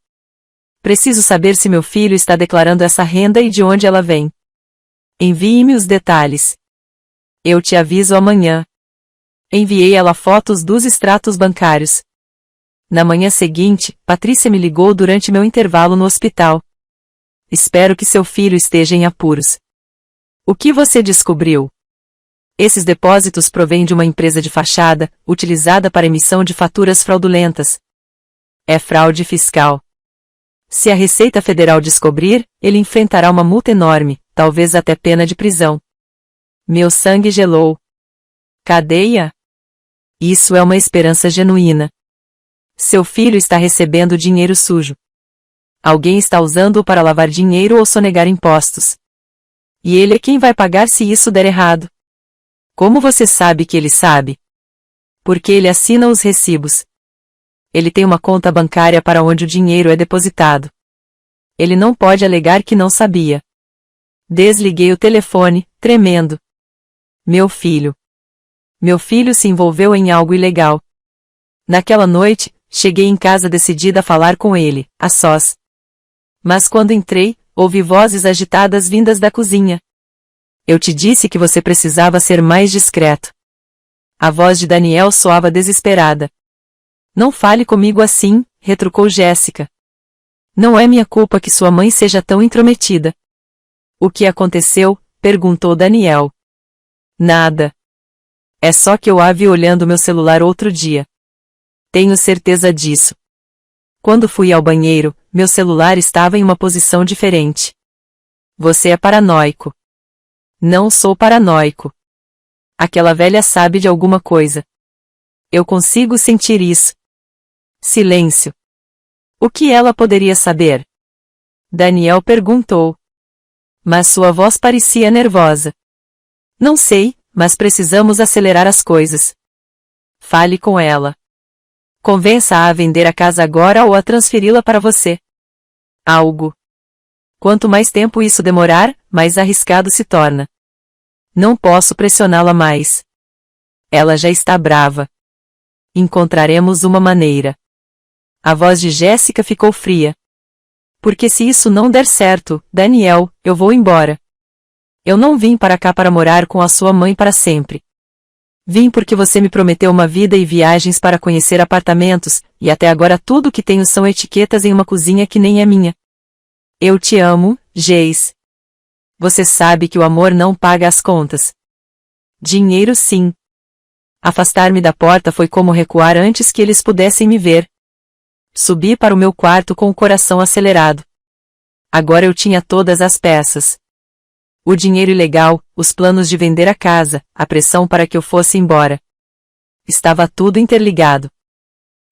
Preciso saber se meu filho está declarando essa renda e de onde ela vem. Envie-me os detalhes. Eu te aviso amanhã. Enviei ela fotos dos extratos bancários. Na manhã seguinte, Patrícia me ligou durante meu intervalo no hospital. Espero que seu filho esteja em apuros. O que você descobriu? Esses depósitos provêm de uma empresa de fachada, utilizada para emissão de faturas fraudulentas. É fraude fiscal. Se a Receita Federal descobrir, ele enfrentará uma multa enorme, talvez até pena de prisão. Meu sangue gelou. Cadeia? Isso é uma esperança genuína. Seu filho está recebendo dinheiro sujo. Alguém está usando-o para lavar dinheiro ou sonegar impostos. E ele é quem vai pagar se isso der errado. Como você sabe que ele sabe? Porque ele assina os recibos. Ele tem uma conta bancária para onde o dinheiro é depositado. Ele não pode alegar que não sabia. Desliguei o telefone, tremendo. Meu filho. Meu filho se envolveu em algo ilegal. Naquela noite, cheguei em casa decidida a falar com ele, a sós. Mas quando entrei, ouvi vozes agitadas vindas da cozinha. Eu te disse que você precisava ser mais discreto. A voz de Daniel soava desesperada. Não fale comigo assim, retrucou Jéssica. Não é minha culpa que sua mãe seja tão intrometida. O que aconteceu? Perguntou Daniel. Nada. É só que eu a vi olhando meu celular outro dia. Tenho certeza disso. Quando fui ao banheiro, meu celular estava em uma posição diferente. Você é paranoico. Não sou paranoico. Aquela velha sabe de alguma coisa. Eu consigo sentir isso. Silêncio. O que ela poderia saber? Daniel perguntou. Mas sua voz parecia nervosa. Não sei, mas precisamos acelerar as coisas. Fale com ela. Convença-a a vender a casa agora ou a transferi-la para você. Algo. Quanto mais tempo isso demorar, mais arriscado se torna. Não posso pressioná-la mais. Ela já está brava. Encontraremos uma maneira. A voz de Jéssica ficou fria. Porque se isso não der certo, Daniel, eu vou embora. Eu não vim para cá para morar com a sua mãe para sempre. Vim porque você me prometeu uma vida e viagens para conhecer apartamentos, e até agora tudo que tenho são etiquetas em uma cozinha que nem é minha. Eu te amo, Geis. Você sabe que o amor não paga as contas. Dinheiro sim. Afastar-me da porta foi como recuar antes que eles pudessem me ver. Subi para o meu quarto com o coração acelerado. Agora eu tinha todas as peças. O dinheiro ilegal, os planos de vender a casa, a pressão para que eu fosse embora. Estava tudo interligado.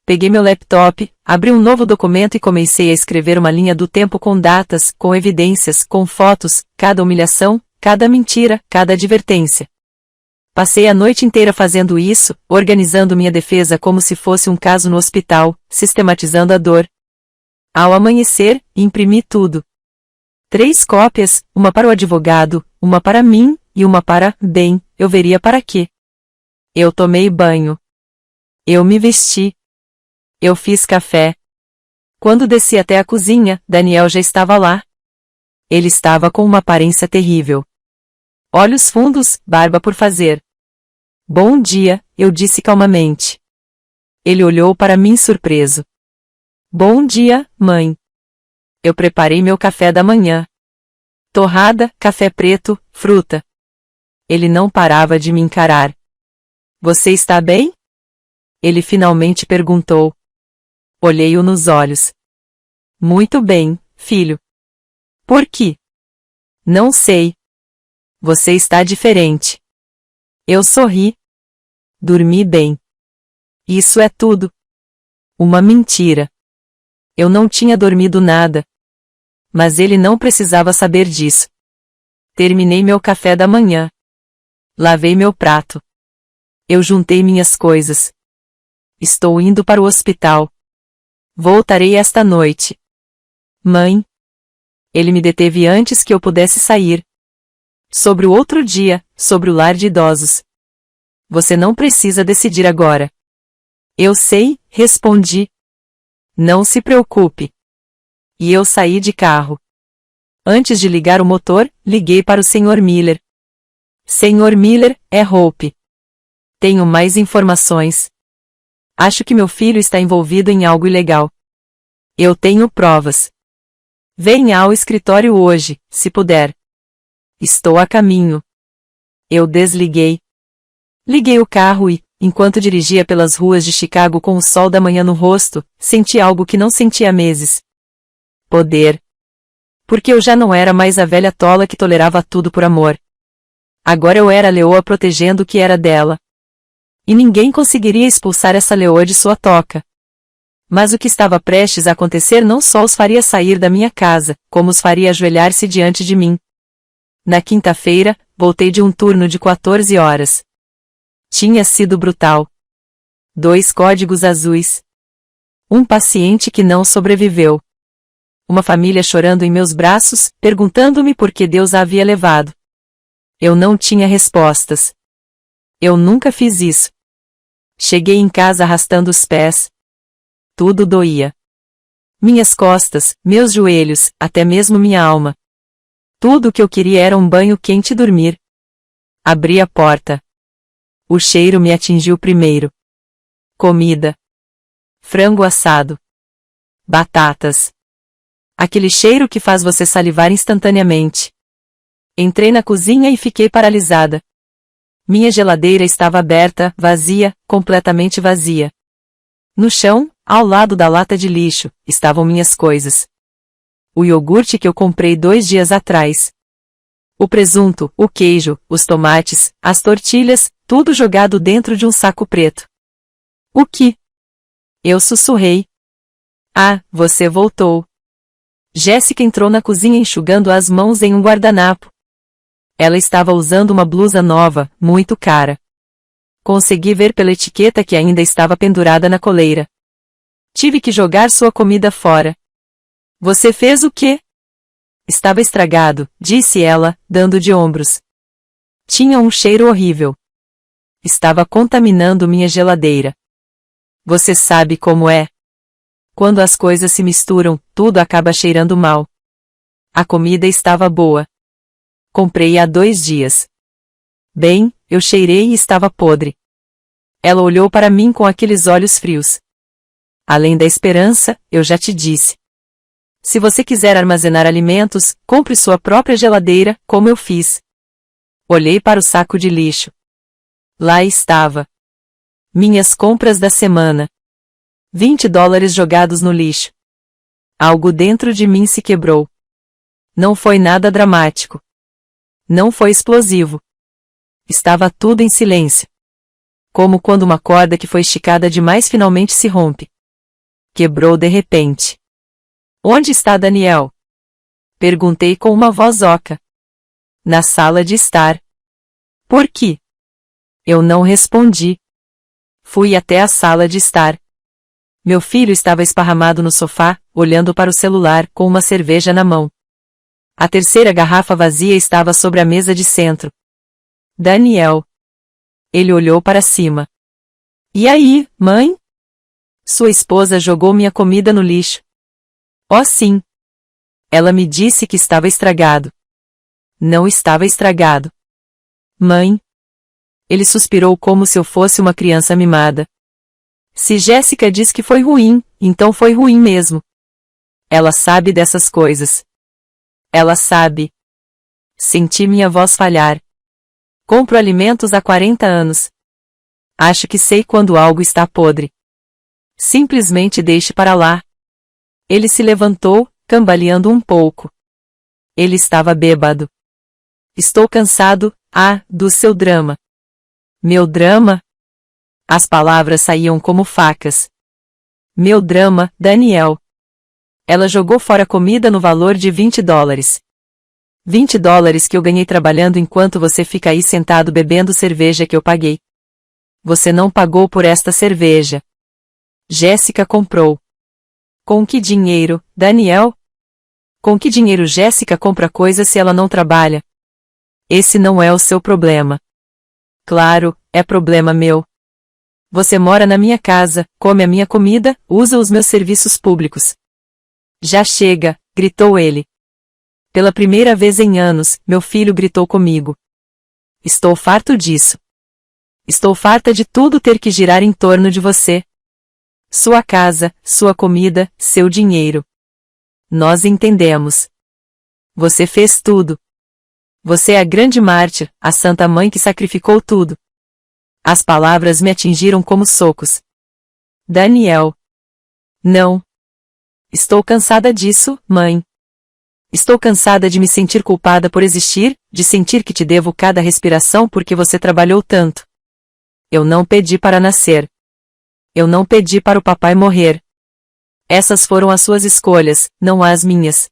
Peguei meu laptop, abri um novo documento e comecei a escrever uma linha do tempo com datas, com evidências, com fotos, cada humilhação, cada mentira, cada advertência. Passei a noite inteira fazendo isso, organizando minha defesa como se fosse um caso no hospital, sistematizando a dor. Ao amanhecer, imprimi tudo. 3 cópias, uma para o advogado, uma para mim, e uma para, bem, eu veria para quê. Eu tomei banho. Eu me vesti. Eu fiz café. Quando desci até a cozinha, Daniel já estava lá. Ele estava com uma aparência terrível. Olhos fundos, barba por fazer. Bom dia, eu disse calmamente. Ele olhou para mim surpreso. Bom dia, mãe. Eu preparei meu café da manhã. Torrada, café preto, fruta. Ele não parava de me encarar. Você está bem? Ele finalmente perguntou. Olhei-o nos olhos. Muito bem, filho. Por quê? Não sei. Você está diferente. Eu sorri. Dormi bem. Isso é tudo. Uma mentira. Eu não tinha dormido nada. Mas ele não precisava saber disso. Terminei meu café da manhã. Lavei meu prato. Eu juntei minhas coisas. Estou indo para o hospital. Voltarei esta noite. Mãe. Ele me deteve antes que eu pudesse sair. Sobre o outro dia, sobre o lar de idosos. Você não precisa decidir agora. Eu sei, respondi. Não se preocupe. E eu saí de carro. Antes de ligar o motor, liguei para o Sr. Miller. Sr. Miller, é Hope. Tenho mais informações. Acho que meu filho está envolvido em algo ilegal. Eu tenho provas. Venha ao escritório hoje, se puder. Estou a caminho. Eu desliguei. Liguei o carro e, enquanto dirigia pelas ruas de Chicago com o sol da manhã no rosto, senti algo que não sentia há meses. Poder. Porque eu já não era mais a velha tola que tolerava tudo por amor. Agora eu era a leoa protegendo o que era dela. E ninguém conseguiria expulsar essa leoa de sua toca. Mas o que estava prestes a acontecer não só os faria sair da minha casa, como os faria ajoelhar-se diante de mim. Na quinta-feira, voltei de um turno de 14 horas. Tinha sido brutal. 2 códigos azuis. Um paciente que não sobreviveu. Uma família chorando em meus braços, perguntando-me por que Deus a havia levado. Eu não tinha respostas. Eu nunca fiz isso. Cheguei em casa arrastando os pés. Tudo doía. Minhas costas, meus joelhos, até mesmo minha alma. Tudo o que eu queria era um banho quente e dormir. Abri a porta. O cheiro me atingiu primeiro. Comida. Frango assado. Batatas. Aquele cheiro que faz você salivar instantaneamente. Entrei na cozinha e fiquei paralisada. Minha geladeira estava aberta, vazia, completamente vazia. No chão, ao lado da lata de lixo, estavam minhas coisas. O iogurte que eu comprei 2 dias atrás. O presunto, o queijo, os tomates, as tortilhas, tudo jogado dentro de um saco preto. O que? Eu sussurrei. Ah, você voltou. Jéssica entrou na cozinha enxugando as mãos em um guardanapo. Ela estava usando uma blusa nova, muito cara. Consegui ver pela etiqueta que ainda estava pendurada na coleira. Tive que jogar sua comida fora. Você fez o quê? Estava estragado, disse ela, dando de ombros. Tinha um cheiro horrível. Estava contaminando minha geladeira. Você sabe como é. Quando as coisas se misturam, tudo acaba cheirando mal. A comida estava boa. Comprei há 2 dias. Bem, eu cheirei e estava podre. Ela olhou para mim com aqueles olhos frios. Além da esperança, eu já te disse. Se você quiser armazenar alimentos, compre sua própria geladeira, como eu fiz. Olhei para o saco de lixo. Lá estava. Minhas compras da semana. $20 jogados no lixo. Algo dentro de mim se quebrou. Não foi nada dramático. Não foi explosivo. Estava tudo em silêncio. Como quando uma corda que foi esticada demais finalmente se rompe. Quebrou de repente. Onde está Daniel? Perguntei com uma voz oca. Na sala de estar. Por quê? Eu não respondi. Fui até a sala de estar. Meu filho estava esparramado no sofá, olhando para o celular, com uma cerveja na mão. A terceira garrafa vazia estava sobre a mesa de centro. Daniel. Ele olhou para cima. E aí, mãe? Sua esposa jogou minha comida no lixo. Oh, sim. Ela me disse que estava estragado. Não estava estragado. Mãe. Ele suspirou como se eu fosse uma criança mimada. Se Jéssica diz que foi ruim, então foi ruim mesmo. Ela sabe dessas coisas. Ela sabe. Senti minha voz falhar. Compro alimentos há 40 anos. Acho que sei quando algo está podre. Simplesmente deixe para lá. Ele se levantou, cambaleando um pouco. Ele estava bêbado. Estou cansado, do seu drama. Meu drama? As palavras saíam como facas. Meu drama, Daniel. Ela jogou fora comida no valor de $20. $20 que eu ganhei trabalhando enquanto você fica aí sentado bebendo cerveja que eu paguei. Você não pagou por esta cerveja. Jéssica comprou. Com que dinheiro, Daniel? Com que dinheiro Jéssica compra coisas se ela não trabalha? Esse não é o seu problema. Claro, é problema meu. Você mora na minha casa, come a minha comida, usa os meus serviços públicos. Já chega, gritou ele. Pela primeira vez em anos, meu filho gritou comigo. Estou farto disso. Estou farta de tudo ter que girar em torno de você. Sua casa, sua comida, seu dinheiro. Nós entendemos. Você fez tudo. Você é a grande mártir, a santa mãe que sacrificou tudo. As palavras me atingiram como socos. Daniel. Não. Estou cansada disso, mãe. Estou cansada de me sentir culpada por existir, de sentir que te devo cada respiração porque você trabalhou tanto. Eu não pedi para nascer. Eu não pedi para o papai morrer. Essas foram as suas escolhas, não as minhas.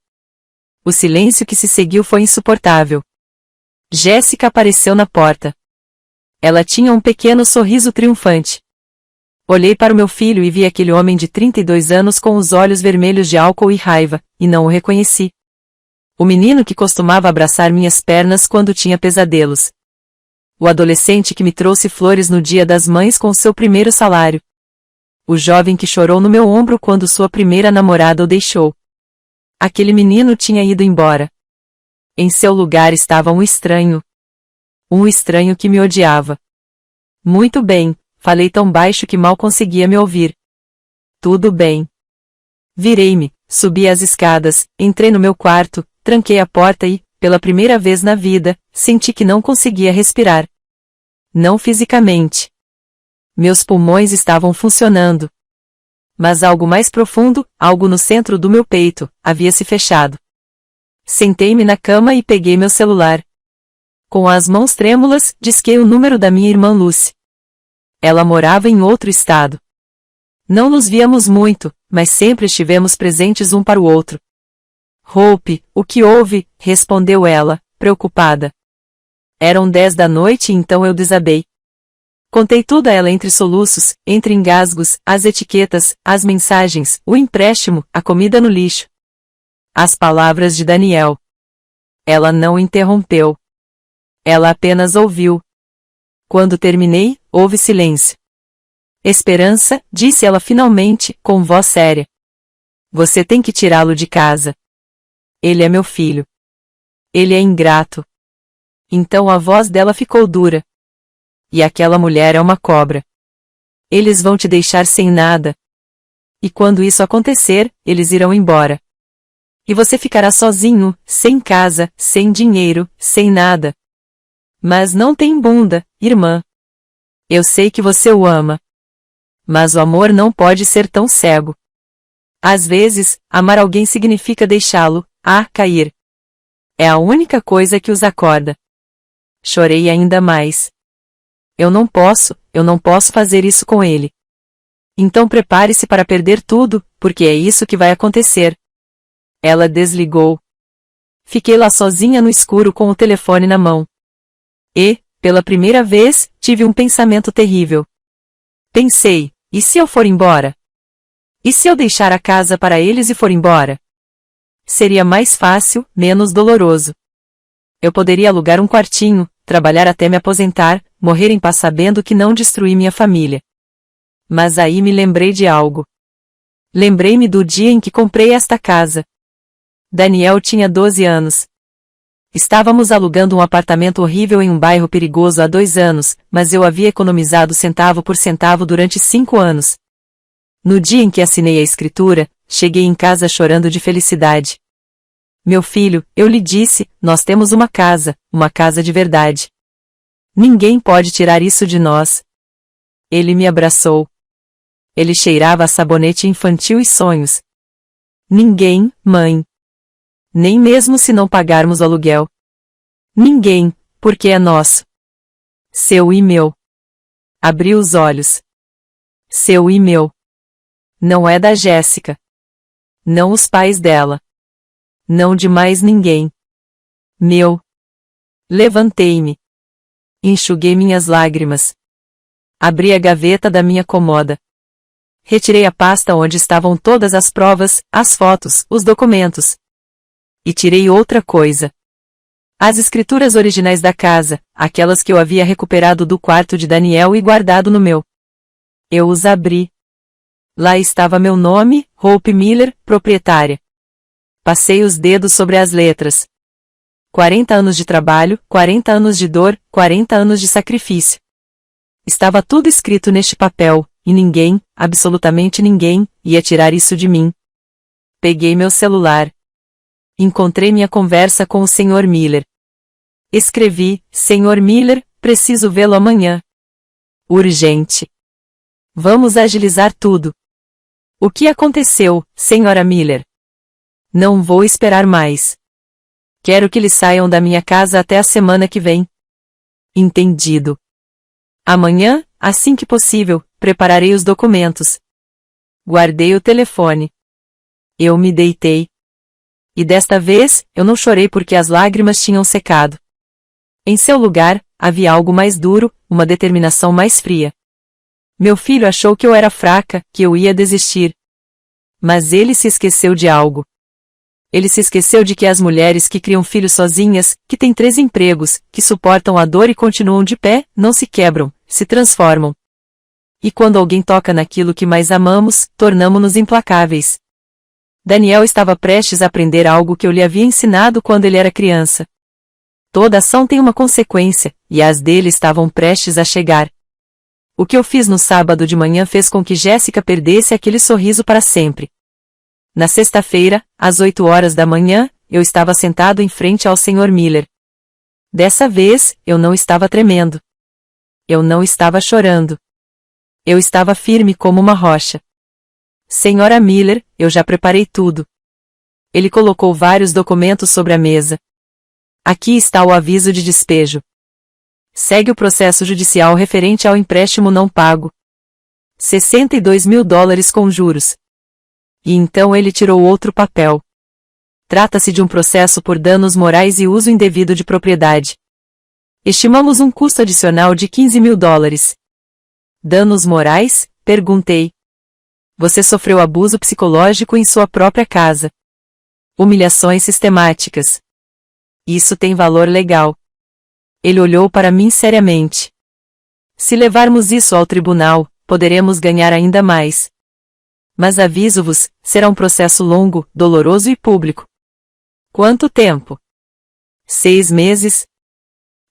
O silêncio que se seguiu foi insuportável. Jéssica apareceu na porta. Ela tinha um pequeno sorriso triunfante. Olhei para o meu filho e vi aquele homem de 32 anos com os olhos vermelhos de álcool e raiva, e não o reconheci. O menino que costumava abraçar minhas pernas quando tinha pesadelos. O adolescente que me trouxe flores no Dia das Mães com seu primeiro salário. O jovem que chorou no meu ombro quando sua primeira namorada o deixou. Aquele menino tinha ido embora. Em seu lugar estava um estranho. Um estranho que me odiava. Muito bem, falei tão baixo que mal conseguia me ouvir. Tudo bem. Virei-me, subi as escadas, entrei no meu quarto, tranquei a porta e, pela primeira vez na vida, senti que não conseguia respirar. Não fisicamente. Meus pulmões estavam funcionando. Mas algo mais profundo, algo no centro do meu peito, havia se fechado. Sentei-me na cama e peguei meu celular. Com as mãos trêmulas, disquei o número da minha irmã Lucy. Ela morava em outro estado. Não nos víamos muito, mas sempre estivemos presentes um para o outro. Hope, o que houve? Respondeu ela, preocupada. Eram 10 da noite e então eu desabei. Contei tudo a ela entre soluços, entre engasgos, as etiquetas, as mensagens, o empréstimo, a comida no lixo. As palavras de Daniel. Ela não interrompeu. Ela apenas ouviu. Quando terminei, houve silêncio. Esperança, disse ela finalmente, com voz séria. Você tem que tirá-lo de casa. Ele é meu filho. Ele é ingrato. Então a voz dela ficou dura. E aquela mulher é uma cobra. Eles vão te deixar sem nada. E quando isso acontecer, eles irão embora. E você ficará sozinho, sem casa, sem dinheiro, sem nada. Mas não tem bunda, irmã. Eu sei que você o ama. Mas o amor não pode ser tão cego. Às vezes, amar alguém significa deixá-lo, cair. É a única coisa que os acorda. Chorei ainda mais. Eu não posso fazer isso com ele. Então prepare-se para perder tudo, porque é isso que vai acontecer. Ela desligou. fiquei lá sozinha no escuro com o telefone na mão. E, pela primeira vez, tive um pensamento terrível. Pensei, e se eu for embora? E se eu deixar a casa para eles e for embora? Seria mais fácil, menos doloroso. Eu poderia alugar um quartinho, trabalhar até me aposentar, morrer em paz sabendo que não destruí minha família. Mas aí me lembrei de algo. Lembrei-me do dia em que comprei esta casa. Daniel tinha 12 anos. Estávamos alugando um apartamento horrível em um bairro perigoso há 2 anos, mas eu havia economizado centavo por centavo durante 5 anos. No dia em que assinei a escritura, cheguei em casa chorando de felicidade. Meu filho, eu lhe disse, nós temos uma casa de verdade. Ninguém pode tirar isso de nós. Ele me abraçou. Ele cheirava a sabonete infantil e sonhos. Ninguém, mãe. Nem mesmo se não pagarmos o aluguel. Ninguém, porque é nosso. Seu e meu. Abri os olhos. Seu e meu. Não é da Jéssica. Não os pais dela. Não de mais ninguém. Meu. Levantei-me. Enxuguei minhas lágrimas. Abri a gaveta da minha cômoda. Retirei a pasta onde estavam todas as provas, as fotos, os documentos. E tirei outra coisa. As escrituras originais da casa, aquelas que eu havia recuperado do quarto de Daniel e guardado no meu. Eu os abri. Lá estava meu nome, Hope Miller, proprietária. Passei os dedos sobre as letras. 40 anos de trabalho, 40 anos de dor, 40 anos de sacrifício. Estava tudo escrito neste papel, e ninguém, absolutamente ninguém, ia tirar isso de mim. Peguei meu celular. Encontrei minha conversa com o Sr. Miller. Escrevi, Sr. Miller, preciso vê-lo amanhã. Urgente. Vamos agilizar tudo. O que aconteceu, Sra. Miller? Não vou esperar mais. Quero que eles saiam da minha casa até a semana que vem. Entendido. Amanhã, assim que possível, prepararei os documentos. Guardei o telefone. Eu me deitei. E desta vez, eu não chorei porque as lágrimas tinham secado. Em seu lugar, havia algo mais duro, uma determinação mais fria. Meu filho achou que eu era fraca, que eu ia desistir. Mas ele se esqueceu de algo. Ele se esqueceu de que as mulheres que criam filhos sozinhas, que têm 3 empregos, que suportam a dor e continuam de pé, não se quebram, se transformam. E quando alguém toca naquilo que mais amamos, tornamo-nos implacáveis. Daniel estava prestes a aprender algo que eu lhe havia ensinado quando ele era criança. Toda ação tem uma consequência, e as dele estavam prestes a chegar. O que eu fiz no sábado de manhã fez com que Jéssica perdesse aquele sorriso para sempre. Na sexta-feira, às 8 horas da manhã, eu estava sentado em frente ao Sr. Miller. Dessa vez, eu não estava tremendo. Eu não estava chorando. Eu estava firme como uma rocha. Sra. Miller, eu já preparei tudo. Ele colocou vários documentos sobre a mesa. Aqui está o aviso de despejo. Segue o processo judicial referente ao empréstimo não pago. $62.000 com juros. E então ele tirou outro papel. Trata-se de um processo por danos morais e uso indevido de propriedade. Estimamos um custo adicional de $15.000. Danos morais? Perguntei. Você sofreu abuso psicológico em sua própria casa. Humilhações sistemáticas. Isso tem valor legal. Ele olhou para mim seriamente. Se levarmos isso ao tribunal, poderemos ganhar ainda mais. Mas aviso-vos, será um processo longo, doloroso e público. Quanto tempo? 6 meses?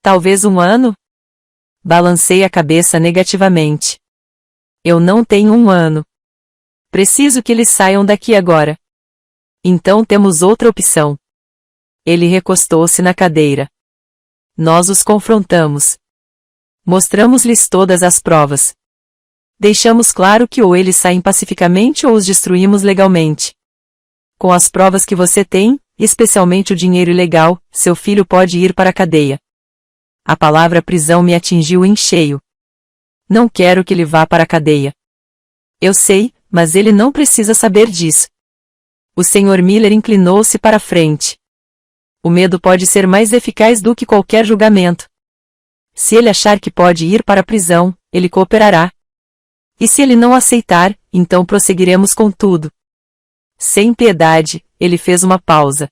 Talvez 1 ano? Balancei a cabeça negativamente. Eu não tenho 1 ano. Preciso que eles saiam daqui agora. Então temos outra opção. Ele recostou-se na cadeira. Nós os confrontamos. Mostramos-lhes todas as provas. Deixamos claro que ou eles saem pacificamente ou os destruímos legalmente. Com as provas que você tem, especialmente o dinheiro ilegal, seu filho pode ir para a cadeia. A palavra prisão me atingiu em cheio. Não quero que ele vá para a cadeia. Eu sei, mas ele não precisa saber disso. O Sr. Miller inclinou-se para a frente. O medo pode ser mais eficaz do que qualquer julgamento. Se ele achar que pode ir para a prisão, ele cooperará. E se ele não aceitar, então prosseguiremos com tudo. Sem piedade, ele fez uma pausa.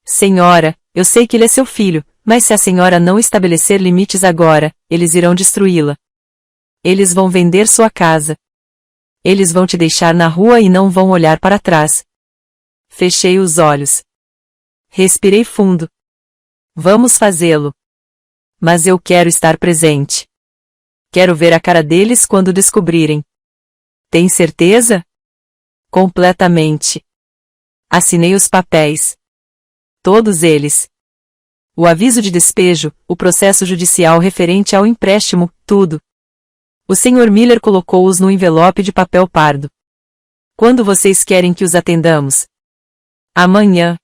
Senhora, eu sei que ele é seu filho, mas se a senhora não estabelecer limites agora, eles irão destruí-la. Eles vão vender sua casa. Eles vão te deixar na rua e não vão olhar para trás. Fechei os olhos. Respirei fundo. Vamos fazê-lo. Mas eu quero estar presente. Quero ver a cara deles quando descobrirem. Tem certeza? Completamente. Assinei os papéis. Todos eles. O aviso de despejo, o processo judicial referente ao empréstimo, tudo. O Sr. Miller colocou-os no envelope de papel pardo. Quando vocês querem que os atendamos? Amanhã.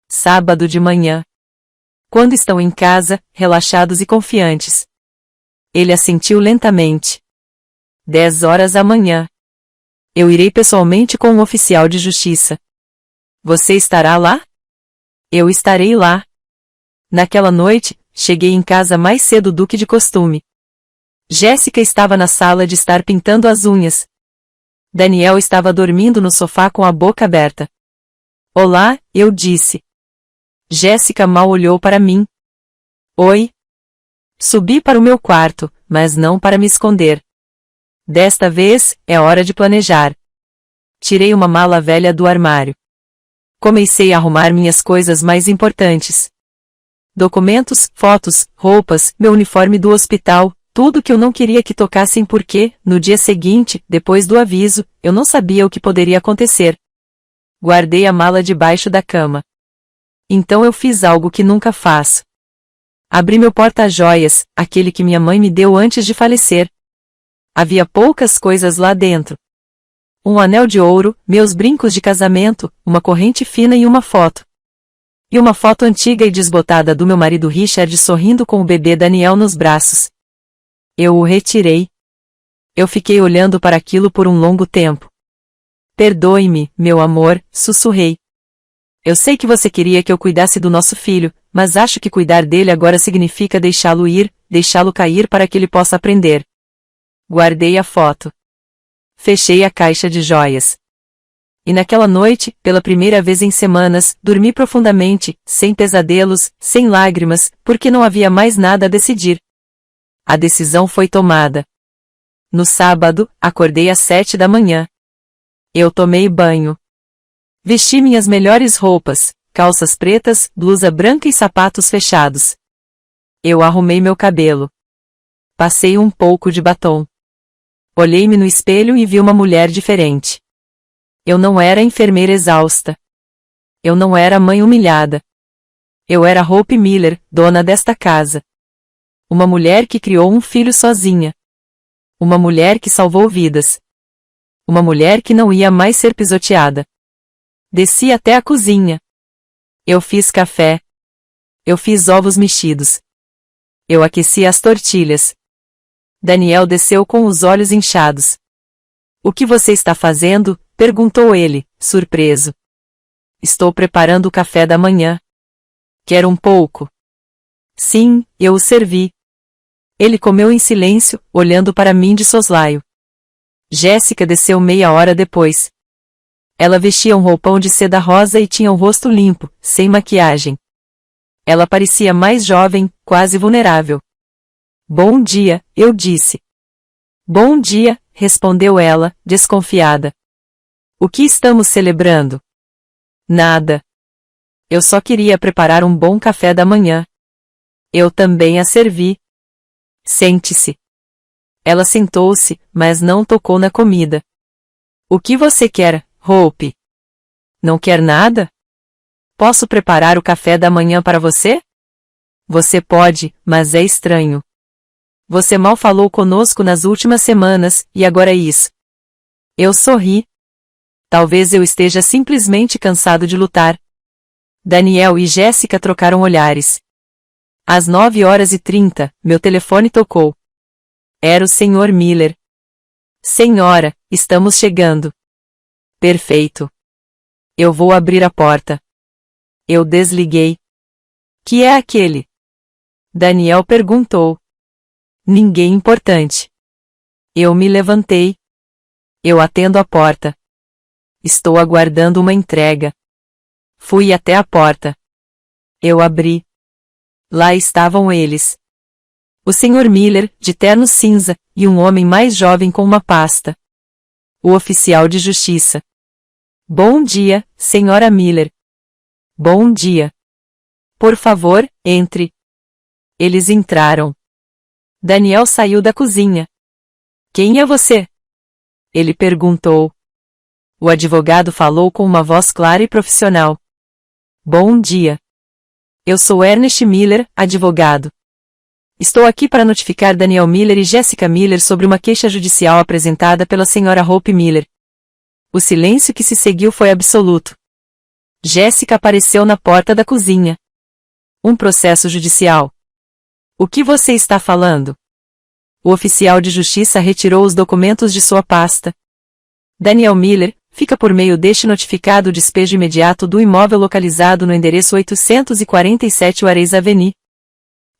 Sábado de manhã. Quando estão em casa, relaxados e confiantes. Ele assentiu lentamente. 10 horas amanhã. Eu irei pessoalmente com um oficial de justiça. Você estará lá? Eu estarei lá. Naquela noite, cheguei em casa mais cedo do que de costume. Jéssica estava na sala de estar pintando as unhas. Daniel estava dormindo no sofá com a boca aberta. Olá, eu disse. Jéssica mal olhou para mim. Oi. Subi para o meu quarto, mas não para me esconder. Desta vez, é hora de planejar. Tirei uma mala velha do armário. Comecei a arrumar minhas coisas mais importantes. Documentos, fotos, roupas, meu uniforme do hospital, tudo que eu não queria que tocassem porque, no dia seguinte, depois do aviso, eu não sabia o que poderia acontecer. Guardei a mala debaixo da cama. Então eu fiz algo que nunca faço. Abri meu porta-joias, aquele que minha mãe me deu antes de falecer. Havia poucas coisas lá dentro. Um anel de ouro, meus brincos de casamento, uma corrente fina e uma foto. E uma foto antiga e desbotada do meu marido Richard sorrindo com o bebê Daniel nos braços. Eu o retirei. Eu fiquei olhando para aquilo por um longo tempo. Perdoe-me, meu amor, sussurrei. Eu sei que você queria que eu cuidasse do nosso filho, mas acho que cuidar dele agora significa deixá-lo ir, deixá-lo cair para que ele possa aprender. Guardei a foto. Fechei a caixa de joias. E naquela noite, pela primeira vez em semanas, dormi profundamente, sem pesadelos, sem lágrimas, porque não havia mais nada a decidir. A decisão foi tomada. No sábado, acordei às 7 da manhã. Eu tomei banho. Vesti minhas melhores roupas, calças pretas, blusa branca e sapatos fechados. Eu arrumei meu cabelo. Passei um pouco de batom. Olhei-me no espelho e vi uma mulher diferente. Eu não era a enfermeira exausta. Eu não era a mãe humilhada. Eu era Hope Miller, dona desta casa. Uma mulher que criou um filho sozinha. Uma mulher que salvou vidas. Uma mulher que não ia mais ser pisoteada. Desci até a cozinha. Eu fiz café. Eu fiz ovos mexidos. Eu aqueci as tortilhas. Daniel desceu com os olhos inchados. O que você está fazendo? Perguntou ele, surpreso. Estou preparando o café da manhã. Quer um pouco? Sim, eu o servi. Ele comeu em silêncio, olhando para mim de soslaio. Jéssica desceu meia hora depois. Ela vestia um roupão de seda rosa e tinha o rosto limpo, sem maquiagem. Ela parecia mais jovem, quase vulnerável. Bom dia, eu disse. Bom dia, respondeu ela, desconfiada. O que estamos celebrando? Nada. Eu só queria preparar um bom café da manhã. Eu também a servi. Sente-se. Ela sentou-se, mas não tocou na comida. O que você quer, Hope? Não quer nada? Posso preparar o café da manhã para você? Você pode, mas é estranho. Você mal falou conosco nas últimas semanas, e agora é isso. Eu sorri. Talvez eu esteja simplesmente cansado de lutar. Daniel e Jéssica trocaram olhares. Às 9h30, meu telefone tocou. Era o Sr. Miller. Senhora, estamos chegando. Perfeito. Eu vou abrir a porta. Eu desliguei. Que é aquele? Daniel perguntou. Ninguém importante. Eu me levantei. Eu atendo a porta. Estou aguardando uma entrega. Fui até a porta. Eu abri. Lá estavam eles. O Sr. Miller, de terno cinza, e um homem mais jovem com uma pasta. O oficial de justiça. Bom dia, Sra. Miller. Bom dia. Por favor, entre. Eles entraram. Daniel saiu da cozinha. Quem é você? Ele perguntou. O advogado falou com uma voz clara e profissional. Bom dia. Eu sou Ernest Miller, advogado. Estou aqui para notificar Daniel Miller e Jessica Miller sobre uma queixa judicial apresentada pela Sra. Hope Miller. O silêncio que se seguiu foi absoluto. Jessica apareceu na porta da cozinha. Um processo judicial. O que você está falando? O oficial de justiça retirou os documentos de sua pasta. Daniel Miller, fica por meio deste notificado o despejo imediato do imóvel localizado no endereço 847 Juarez Avenue.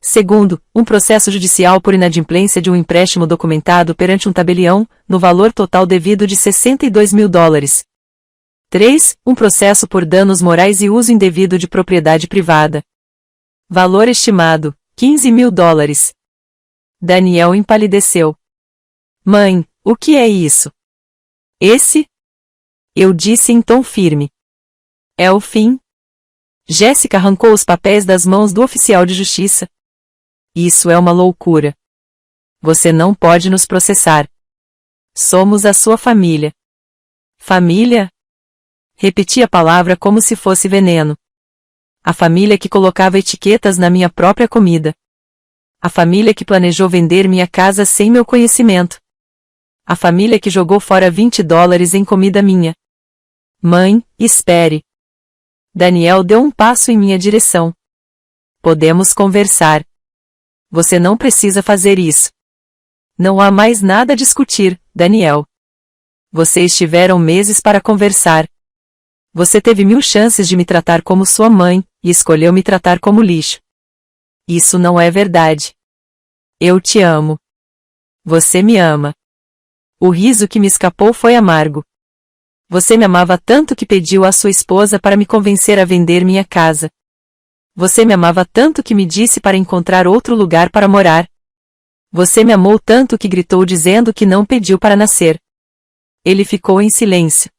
Segundo, um processo judicial por inadimplência de um empréstimo documentado perante um tabelião, no valor total devido de $62 mil. 3. Um processo por danos morais e uso indevido de propriedade privada. Valor estimado, $15 mil. Daniel empalideceu. Mãe, o que é isso? Esse? Eu disse em tom firme. É o fim? Jéssica arrancou os papéis das mãos do oficial de justiça. Isso é uma loucura. Você não pode nos processar. Somos a sua família. Família? Repeti a palavra como se fosse veneno. A família que colocava etiquetas na minha própria comida. A família que planejou vender minha casa sem meu conhecimento. A família que jogou fora $20 em comida minha. Mãe, espere. Daniel deu um passo em minha direção. Podemos conversar. Você não precisa fazer isso. Não há mais nada a discutir, Daniel. Vocês tiveram meses para conversar. Você teve 1000 chances de me tratar como sua mãe, e escolheu me tratar como lixo. Isso não é verdade. Eu te amo. Você me ama. O riso que me escapou foi amargo. Você me amava tanto que pediu à sua esposa para me convencer a vender minha casa. Você me amava tanto que me disse para encontrar outro lugar para morar. Você me amou tanto que gritou dizendo que não pediu para nascer. Ele ficou em silêncio.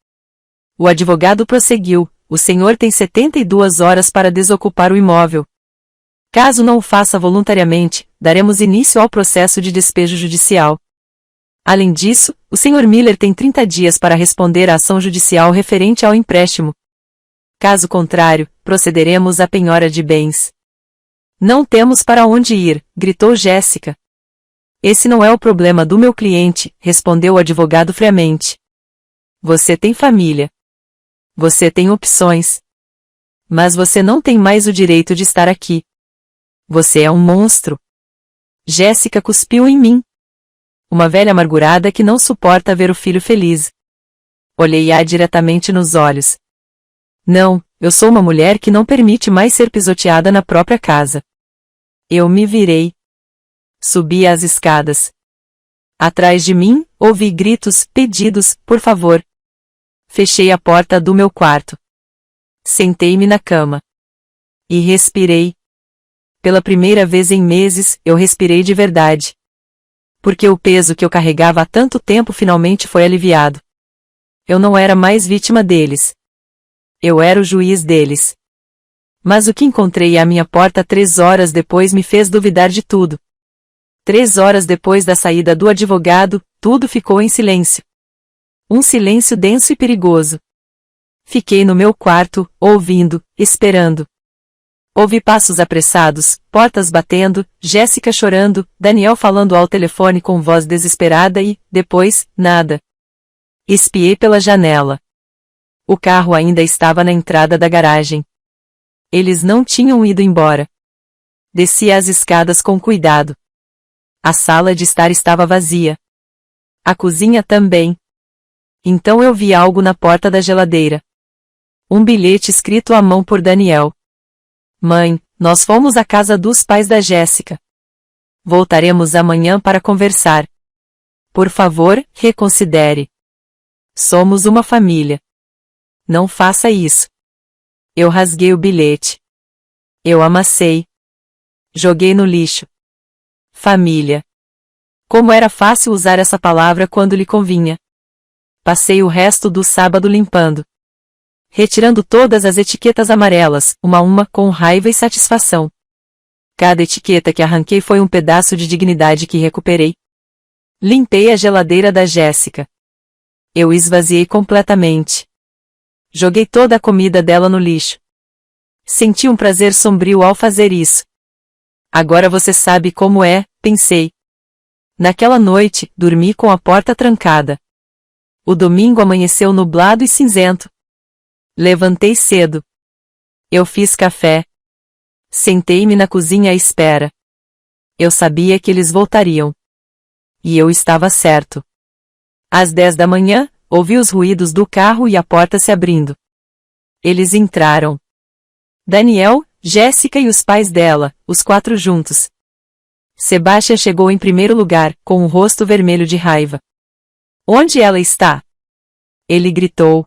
O advogado prosseguiu, o senhor tem 72 horas para desocupar o imóvel. Caso não o faça voluntariamente, daremos início ao processo de despejo judicial. Além disso, o Sr. Miller tem 30 dias para responder à ação judicial referente ao empréstimo. Caso contrário, procederemos à penhora de bens. Não temos para onde ir, gritou Jéssica. Esse não é o problema do meu cliente, respondeu o advogado friamente. Você tem família. Você tem opções. Mas você não tem mais o direito de estar aqui. Você é um monstro. Jéssica cuspiu em mim. Uma velha amargurada que não suporta ver o filho feliz. Olhei-a diretamente nos olhos. Não, eu sou uma mulher que não permite mais ser pisoteada na própria casa. Eu me virei. Subi as escadas. Atrás de mim, ouvi gritos, pedidos, por favor. Fechei a porta do meu quarto. Sentei-me na cama. E respirei. Pela primeira vez em meses, eu respirei de verdade. Porque o peso que eu carregava há tanto tempo finalmente foi aliviado. Eu não era mais vítima deles. Eu era o juiz deles. Mas o que encontrei à minha porta 3 horas depois me fez duvidar de tudo. 3 horas depois da saída do advogado, tudo ficou em silêncio. Um silêncio denso e perigoso. Fiquei no meu quarto, ouvindo, esperando. Ouvi passos apressados, portas batendo, Jéssica chorando, Daniel falando ao telefone com voz desesperada e, depois, nada. Espiei pela janela. O carro ainda estava na entrada da garagem. Eles não tinham ido embora. Desci as escadas com cuidado. A sala de estar estava vazia. A cozinha também. Então eu vi algo na porta da geladeira. Um bilhete escrito à mão por Daniel. Mãe, Nós fomos à casa dos pais da Jéssica. Voltaremos amanhã para conversar. Por favor, reconsidere. Somos uma família. Não faça isso. Eu rasguei o bilhete. Eu amassei. Joguei no lixo. Família. Como era fácil usar essa palavra quando lhe convinha. Passei o resto do sábado limpando. Retirando todas as etiquetas amarelas, uma a uma, com raiva e satisfação. Cada etiqueta que arranquei foi um pedaço de dignidade que recuperei. Limpei a geladeira da Jéssica. Eu esvaziei completamente. Joguei toda a comida dela no lixo. Senti um prazer sombrio ao fazer isso. Agora você sabe como é, pensei. Naquela noite, dormi com a porta trancada. O domingo amanheceu nublado e cinzento. Levantei cedo. Eu fiz café. Sentei-me na cozinha à espera. Eu sabia que eles voltariam. E eu estava certo. Às 10 da manhã, ouvi os ruídos do carro e a porta se abrindo. Eles entraram. Daniel, Jéssica e os pais dela, os 4 juntos. Sebastian chegou em primeiro lugar, com o rosto vermelho de raiva. Onde ela está? Ele gritou.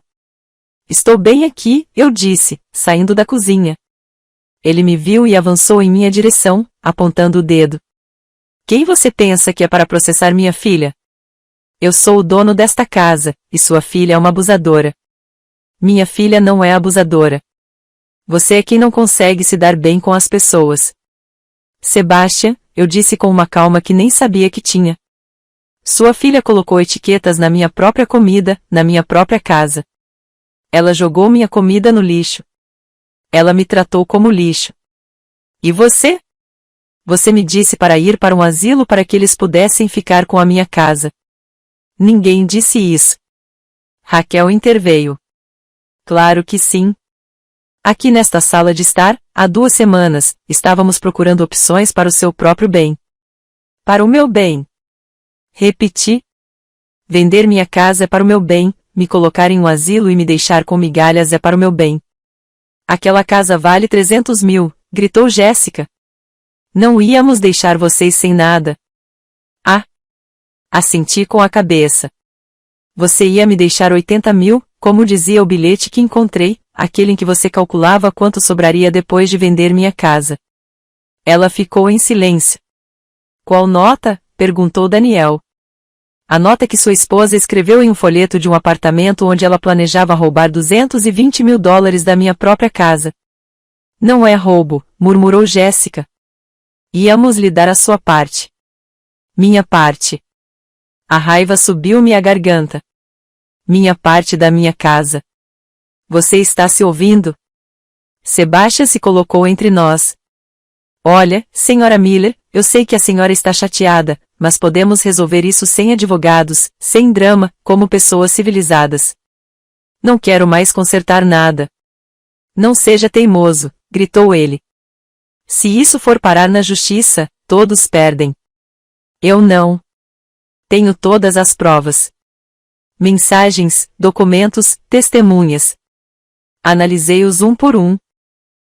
Estou bem aqui, eu disse, saindo da cozinha. Ele me viu e avançou em minha direção, apontando o dedo. Quem você pensa que é para processar minha filha? Eu sou o dono desta casa, e sua filha é uma abusadora. Minha filha não é abusadora. Você é quem não consegue se dar bem com as pessoas. Sebastian, eu disse com uma calma que nem sabia que tinha. Sua filha colocou etiquetas na minha própria comida, na minha própria casa. Ela jogou minha comida no lixo. Ela me tratou como lixo. E você? Você me disse para ir para um asilo para que eles pudessem ficar com a minha casa. Ninguém disse isso. Raquel interveio. Claro que sim. Aqui nesta sala de estar, há 2 semanas, estávamos procurando opções para o seu próprio bem. Para o meu bem. Repeti. Vender minha casa é para o meu bem, me colocar em um asilo e me deixar com migalhas é para o meu bem. Aquela casa vale 300 mil, gritou Jéssica. Não íamos deixar vocês sem nada. Ah! Assenti com a cabeça. Você ia me deixar 80 mil, como dizia o bilhete que encontrei, aquele em que você calculava quanto sobraria depois de vender minha casa. Ela ficou em silêncio. Qual nota? Perguntou Daniel. A nota que sua esposa escreveu em um folheto de um apartamento onde ela planejava roubar 220 mil dólares da minha própria casa. Não é roubo, murmurou Jéssica. Íamos lhe dar a sua parte. Minha parte. A raiva subiu-me à garganta. Minha parte da minha casa. Você está se ouvindo? Sebastian se colocou entre nós. Olha, senhora Miller, eu sei que a senhora está chateada, mas podemos resolver isso sem advogados, sem drama, como pessoas civilizadas. Não quero mais consertar nada. Não seja teimoso, gritou ele. Se isso for parar na justiça, todos perdem. Eu não. Tenho todas as provas. Mensagens, documentos, testemunhas. Analisei-os um por um.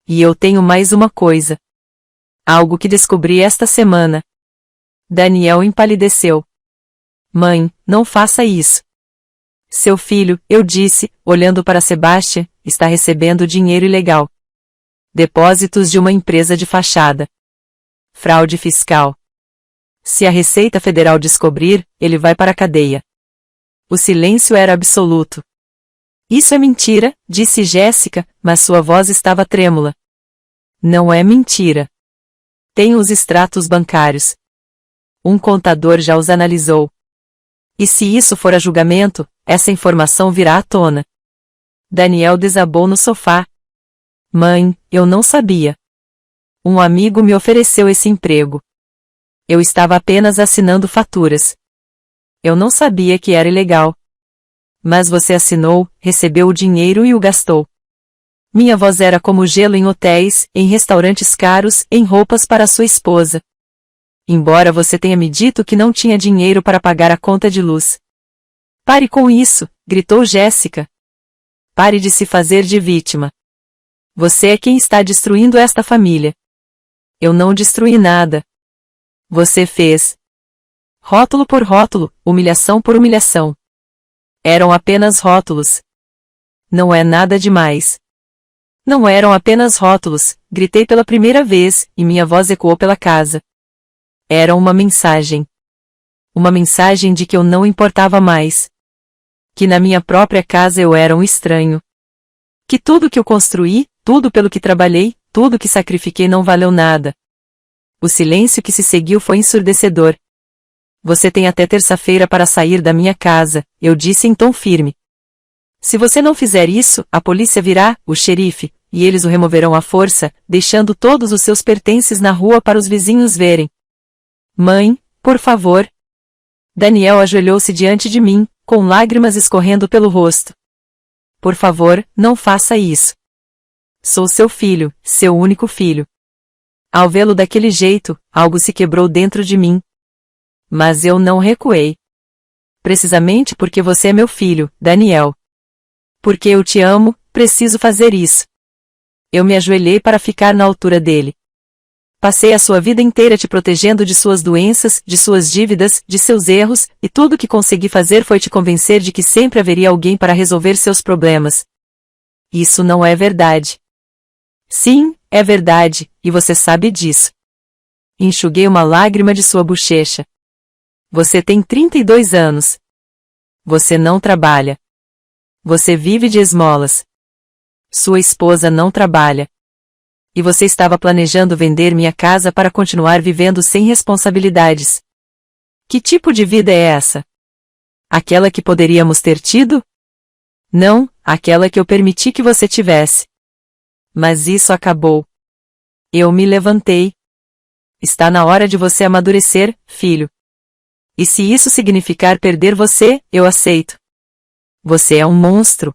E eu tenho mais uma coisa. Algo que descobri esta semana. Daniel empalideceu. Mãe, não faça isso. Seu filho, eu disse, olhando para Sebastian, está recebendo dinheiro ilegal. Depósitos de uma empresa de fachada. Fraude fiscal. Se a Receita Federal descobrir, ele vai para a cadeia. O silêncio era absoluto. Isso é mentira, disse Jéssica, mas sua voz estava trêmula. Não é mentira. Tenho os extratos bancários. Um contador já os analisou. E se isso for a julgamento, essa informação virá à tona. Daniel desabou no sofá. Mãe, eu não sabia. Um amigo me ofereceu esse emprego. Eu estava apenas assinando faturas. Eu não sabia que era ilegal. Mas você assinou, recebeu o dinheiro e o gastou. Minha voz era como gelo em hotéis, em restaurantes caros, em roupas para sua esposa. Embora você tenha me dito que não tinha dinheiro para pagar a conta de luz. Pare com isso, gritou Jéssica. Pare de se fazer de vítima. Você é quem está destruindo esta família. Eu não destruí nada. Você fez. Rótulo por rótulo, humilhação por humilhação. Eram apenas rótulos. Não é nada demais. Não eram apenas rótulos, gritei pela primeira vez, e minha voz ecoou pela casa. Era uma mensagem. Uma mensagem de que eu não importava mais. Que na minha própria casa eu era um estranho. Que tudo que eu construí, tudo pelo que trabalhei, tudo que sacrifiquei não valeu nada. O silêncio que se seguiu foi ensurdecedor. Você tem até terça-feira para sair da minha casa, eu disse em tom firme. Se você não fizer isso, a polícia virá, o xerife, e eles o removerão à força, deixando todos os seus pertences na rua para os vizinhos verem. Mãe, por favor. Daniel ajoelhou-se diante de mim, com lágrimas escorrendo pelo rosto. Por favor, não faça isso. Sou seu filho, seu único filho. Ao vê-lo daquele jeito, algo se quebrou dentro de mim. Mas eu não recuei. Precisamente porque você é meu filho, Daniel. Porque eu te amo, preciso fazer isso. Eu me ajoelhei para ficar na altura dele. Passei a sua vida inteira te protegendo de suas doenças, de suas dívidas, de seus erros, e tudo o que consegui fazer foi te convencer de que sempre haveria alguém para resolver seus problemas. Isso não é verdade. Sim, é verdade, e você sabe disso. Enxuguei uma lágrima de sua bochecha. Você tem 32 anos. Você não trabalha. Você vive de esmolas. Sua esposa não trabalha. E você estava planejando vender minha casa para continuar vivendo sem responsabilidades. Que tipo de vida é essa? Aquela que poderíamos ter tido? Não, aquela que eu permiti que você tivesse. Mas isso acabou. Eu me levantei. Está na hora de você amadurecer, filho. E se isso significar perder você, eu aceito. Você é um monstro.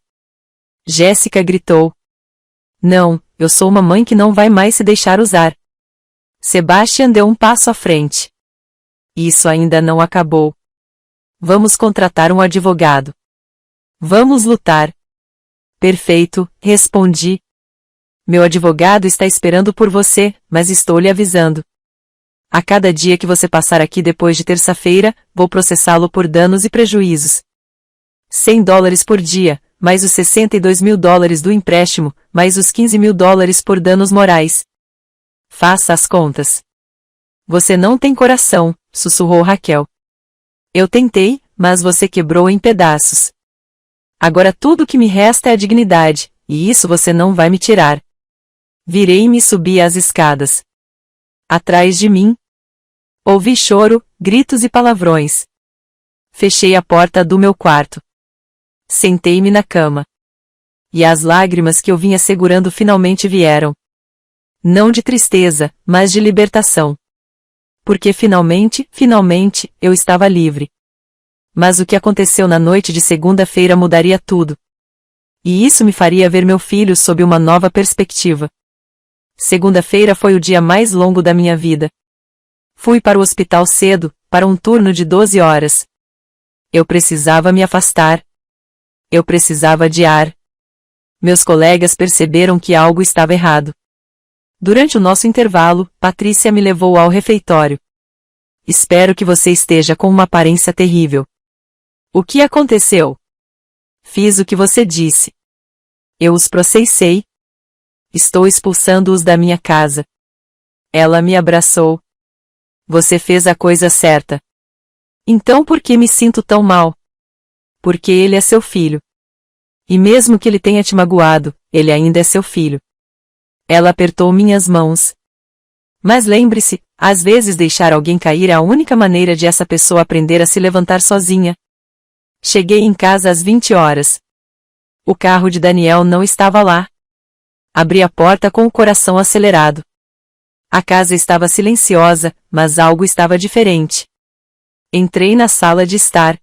Jéssica gritou. Não, eu sou uma mãe que não vai mais se deixar usar. Sebastian deu um passo à frente. Isso ainda não acabou. Vamos contratar um advogado. Vamos lutar. Perfeito, respondi. Meu advogado está esperando por você, mas estou lhe avisando. A cada dia que você passar aqui depois de terça-feira, vou processá-lo por danos e prejuízos. $100 por dia, mais os $62.000 do empréstimo, mais os $15.000 por danos morais. Faça as contas. Você não tem coração, sussurrou Raquel. Eu tentei, mas você quebrou em pedaços. Agora tudo o que me resta é a dignidade, e isso você não vai me tirar. Virei-me e subi as escadas. Atrás de mim, ouvi choro, gritos e palavrões. Fechei a porta do meu quarto. Sentei-me na cama. E as lágrimas que eu vinha segurando finalmente vieram. Não de tristeza, mas de libertação. Porque finalmente, eu estava livre. Mas o que aconteceu na noite de segunda-feira mudaria tudo. E isso me faria ver meu filho sob uma nova perspectiva. Segunda-feira foi o dia mais longo da minha vida. Fui para o hospital cedo, para um turno de 12 horas. Eu precisava me afastar. Eu precisava de ar. Meus colegas perceberam que algo estava errado. Durante o nosso intervalo, Patrícia me levou ao refeitório. Espero que você esteja com uma aparência terrível. O que aconteceu? Fiz o que você disse. Eu os processei. Estou expulsando-os da minha casa. Ela me abraçou. Você fez a coisa certa. Então por que me sinto tão mal? Porque ele é seu filho. E mesmo que ele tenha te magoado, ele ainda é seu filho. Ela apertou minhas mãos. Mas lembre-se, às vezes deixar alguém cair é a única maneira de essa pessoa aprender a se levantar sozinha. Cheguei em casa às 20 horas. O carro de Daniel não estava lá. Abri a porta com o coração acelerado. A casa estava silenciosa, mas algo estava diferente. Entrei na sala de estar.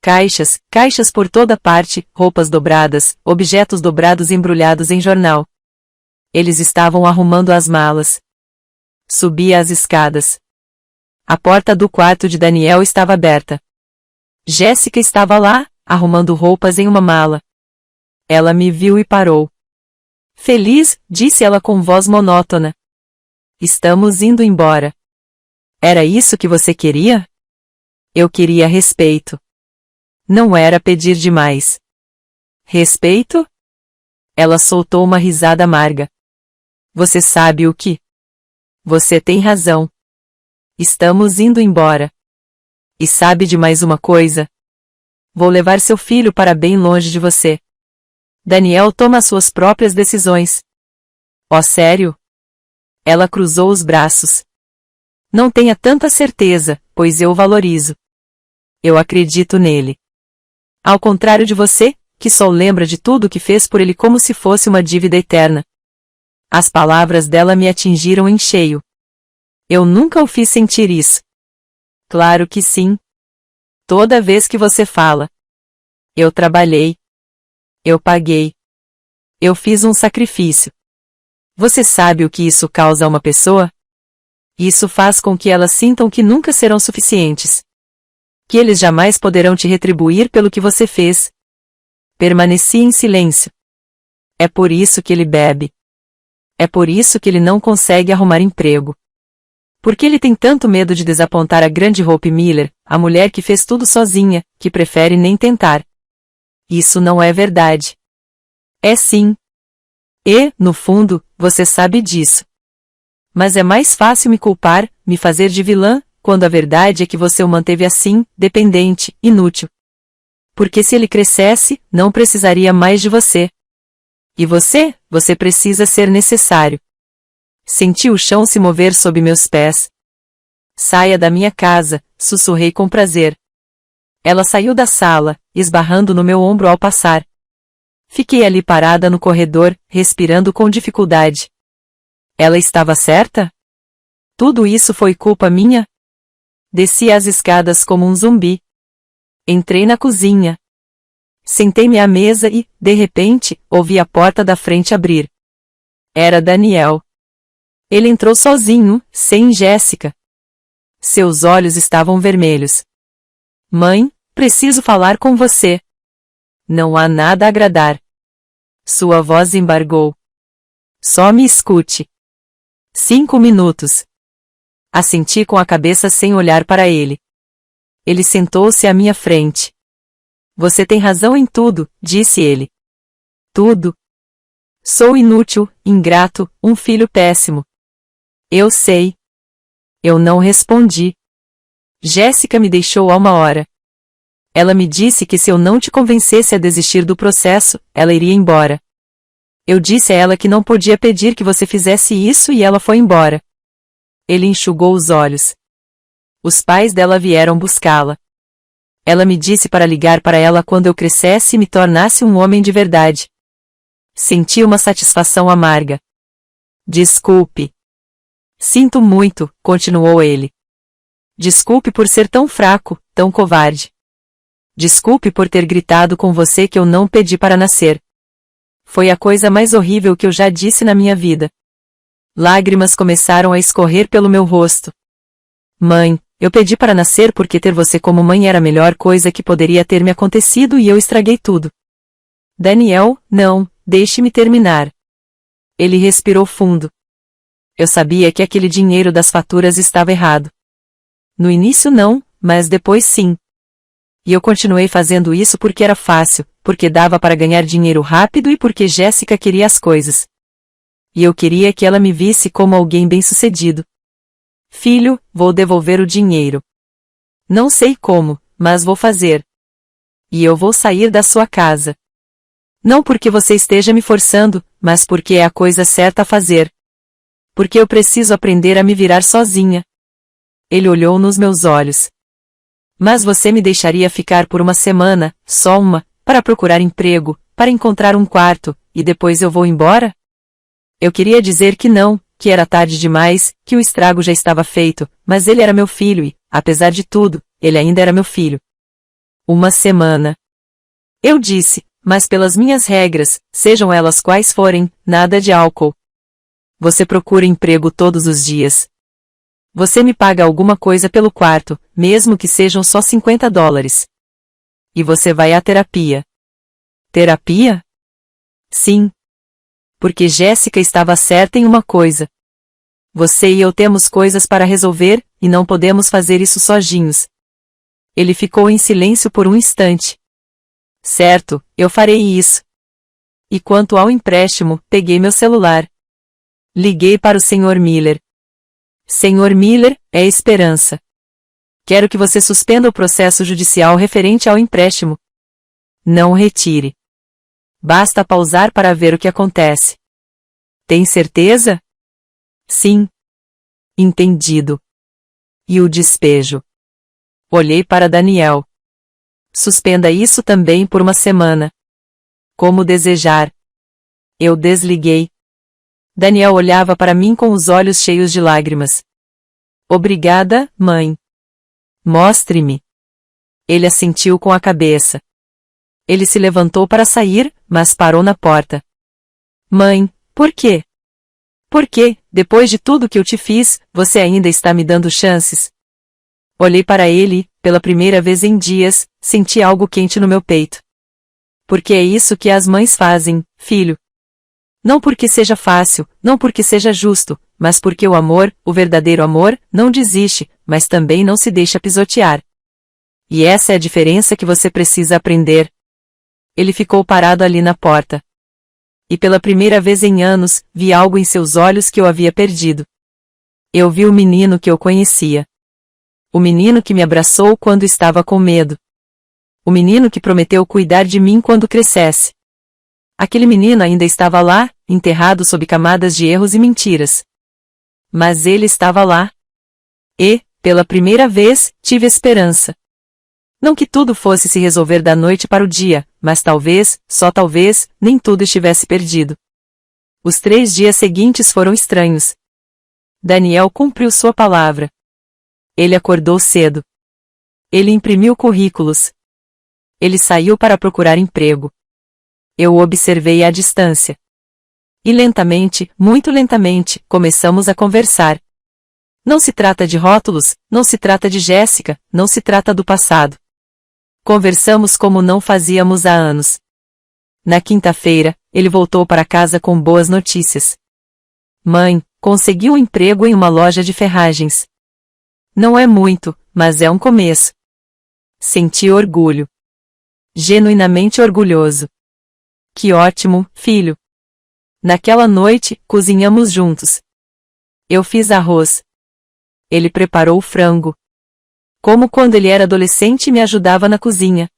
Caixas, caixas por toda parte, roupas dobradas, objetos dobrados embrulhados em jornal. Eles estavam arrumando as malas. Subi as escadas. A porta do quarto de Daniel estava aberta. Jéssica estava lá, arrumando roupas em uma mala. Ela me viu e parou. Feliz, disse ela com voz monótona. Estamos indo embora. Era isso que você queria? Eu queria respeito. Não era pedir demais. Respeito? Ela soltou uma risada amarga. Você sabe o que? Você tem razão. Estamos indo embora. E sabe de mais uma coisa? Vou levar seu filho para bem longe de você. Daniel toma suas próprias decisões. Oh, sério? Ela cruzou os braços. Não tenha tanta certeza, pois eu o valorizo. Eu acredito nele. Ao contrário de você, que só lembra de tudo o que fez por ele como se fosse uma dívida eterna. As palavras dela me atingiram em cheio. Eu nunca o fiz sentir isso. Claro que sim. Toda vez que você fala. Eu trabalhei. Eu paguei. Eu fiz um sacrifício. Você sabe o que isso causa a uma pessoa? Isso faz com que elas sintam que nunca serão suficientes. Que eles jamais poderão te retribuir pelo que você fez. Permaneci em silêncio. É por isso que ele bebe. É por isso que ele não consegue arrumar emprego. Porque ele tem tanto medo de desapontar a grande Hope Miller, a mulher que fez tudo sozinha, que prefere nem tentar. Isso não é verdade. É sim. E, no fundo, você sabe disso. Mas é mais fácil me culpar, me fazer de vilã, quando a verdade é que você o manteve assim, dependente, inútil. Porque se ele crescesse, não precisaria mais de você. E você precisa ser necessário. Senti o chão se mover sob meus pés. Saia da minha casa, sussurrei com prazer. Ela saiu da sala, esbarrando no meu ombro ao passar. Fiquei ali parada no corredor, respirando com dificuldade. Ela estava certa? Tudo isso foi culpa minha? Desci as escadas como um zumbi. Entrei na cozinha. Sentei-me à mesa e, de repente, ouvi a porta da frente abrir. Era Daniel. Ele entrou sozinho, sem Jéssica. Seus olhos estavam vermelhos. Mãe, preciso falar com você. Não há nada a agradar. Sua voz embargou. Só me escute. 5 minutos. Assenti com a cabeça sem olhar para ele. Ele sentou-se à minha frente. Você tem razão em tudo, disse ele. Tudo. Sou inútil, ingrato, um filho péssimo. Eu sei. Eu não respondi. Jéssica me deixou há uma hora. Ela me disse que se eu não te convencesse a desistir do processo, ela iria embora. Eu disse a ela que não podia pedir que você fizesse isso e ela foi embora. Ele enxugou os olhos. Os pais dela vieram buscá-la. Ela me disse para ligar para ela quando eu crescesse e me tornasse um homem de verdade. Senti uma satisfação amarga. Desculpe. Sinto muito, continuou ele. Desculpe por ser tão fraco, tão covarde. Desculpe por ter gritado com você que eu não pedi para nascer. Foi a coisa mais horrível que eu já disse na minha vida. Lágrimas começaram a escorrer pelo meu rosto. Mãe, eu pedi para nascer porque ter você como mãe era a melhor coisa que poderia ter me acontecido e eu estraguei tudo. Daniel, não, deixe-me terminar. Ele respirou fundo. Eu sabia que aquele dinheiro das faturas estava errado. No início não, mas depois sim. E eu continuei fazendo isso porque era fácil, porque dava para ganhar dinheiro rápido e porque Jéssica queria as coisas. E eu queria que ela me visse como alguém bem-sucedido. Filho, vou devolver o dinheiro. Não sei como, mas vou fazer. E eu vou sair da sua casa. Não porque você esteja me forçando, mas porque é a coisa certa a fazer. Porque eu preciso aprender a me virar sozinha. Ele olhou nos meus olhos. Mas você me deixaria ficar por uma semana, só uma, para procurar emprego, para encontrar um quarto, e depois eu vou embora? Eu queria dizer que não, que era tarde demais, que o estrago já estava feito, mas ele era meu filho e, apesar de tudo, ele ainda era meu filho. Uma semana. Eu disse, mas pelas minhas regras, sejam elas quais forem, nada de álcool. Você procura emprego todos os dias. Você me paga alguma coisa pelo quarto, mesmo que sejam só $50. E você vai à terapia. Terapia? Sim. Porque Jéssica estava certa em uma coisa. Você e eu temos coisas para resolver, e não podemos fazer isso sozinhos. Ele ficou em silêncio por um instante. Certo, eu farei isso. E quanto ao empréstimo, peguei meu celular. Liguei para o Sr. Miller. Sr. Miller, é esperança. Quero que você suspenda o processo judicial referente ao empréstimo. Não o retire. Basta pausar para ver o que acontece. Tem certeza? Sim. Entendido. E o despejo? Olhei para Daniel. Suspenda isso também por uma semana. Como desejar. Eu desliguei. Daniel olhava para mim com os olhos cheios de lágrimas. Obrigada, mãe. Mostre-me. Ele assentiu com a cabeça. Ele se levantou para sair, mas parou na porta. Mãe, por quê? Por que, depois de tudo que eu te fiz, você ainda está me dando chances? Olhei para ele, pela primeira vez em dias, senti algo quente no meu peito. Porque é isso que as mães fazem, filho. Não porque seja fácil, não porque seja justo, mas porque o amor, o verdadeiro amor, não desiste, mas também não se deixa pisotear. E essa é a diferença que você precisa aprender. Ele ficou parado ali na porta. E pela primeira vez em anos, vi algo em seus olhos que eu havia perdido. Eu vi o menino que eu conhecia. O menino que me abraçou quando estava com medo. O menino que prometeu cuidar de mim quando crescesse. Aquele menino ainda estava lá, enterrado sob camadas de erros e mentiras. Mas ele estava lá. E, pela primeira vez, tive esperança. Não que tudo fosse se resolver da noite para o dia, mas talvez, só talvez, nem tudo estivesse perdido. Os 3 dias seguintes foram estranhos. Daniel cumpriu sua palavra. Ele acordou cedo. Ele imprimiu currículos. Ele saiu para procurar emprego. Eu o observei à distância. E lentamente, muito lentamente, começamos a conversar. Não se trata de rótulos, não se trata de Jéssica, não se trata do passado. Conversamos como não fazíamos há anos. Na quinta-feira, ele voltou para casa com boas notícias. Mãe, consegui um emprego em uma loja de ferragens. Não é muito, mas é um começo. Senti orgulho. Genuinamente orgulhoso. Que ótimo, filho. Naquela noite, cozinhamos juntos. Eu fiz arroz. Ele preparou o frango. Como quando ele era adolescente e me ajudava na cozinha.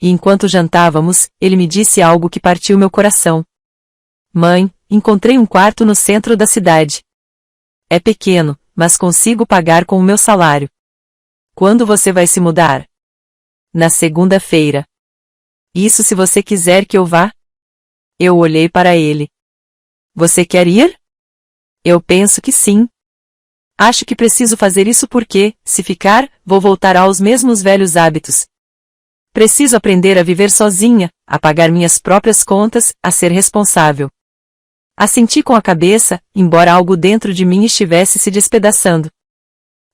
E enquanto jantávamos, ele me disse algo que partiu meu coração. Mãe, encontrei um quarto no centro da cidade. É pequeno, mas consigo pagar com o meu salário. Quando você vai se mudar? Na segunda-feira. Isso se você quiser que eu vá? Eu olhei para ele. Você quer ir? Eu penso que sim. Acho que preciso fazer isso porque, se ficar, vou voltar aos mesmos velhos hábitos. Preciso aprender a viver sozinha, a pagar minhas próprias contas, a ser responsável. Assenti com a cabeça, embora algo dentro de mim estivesse se despedaçando.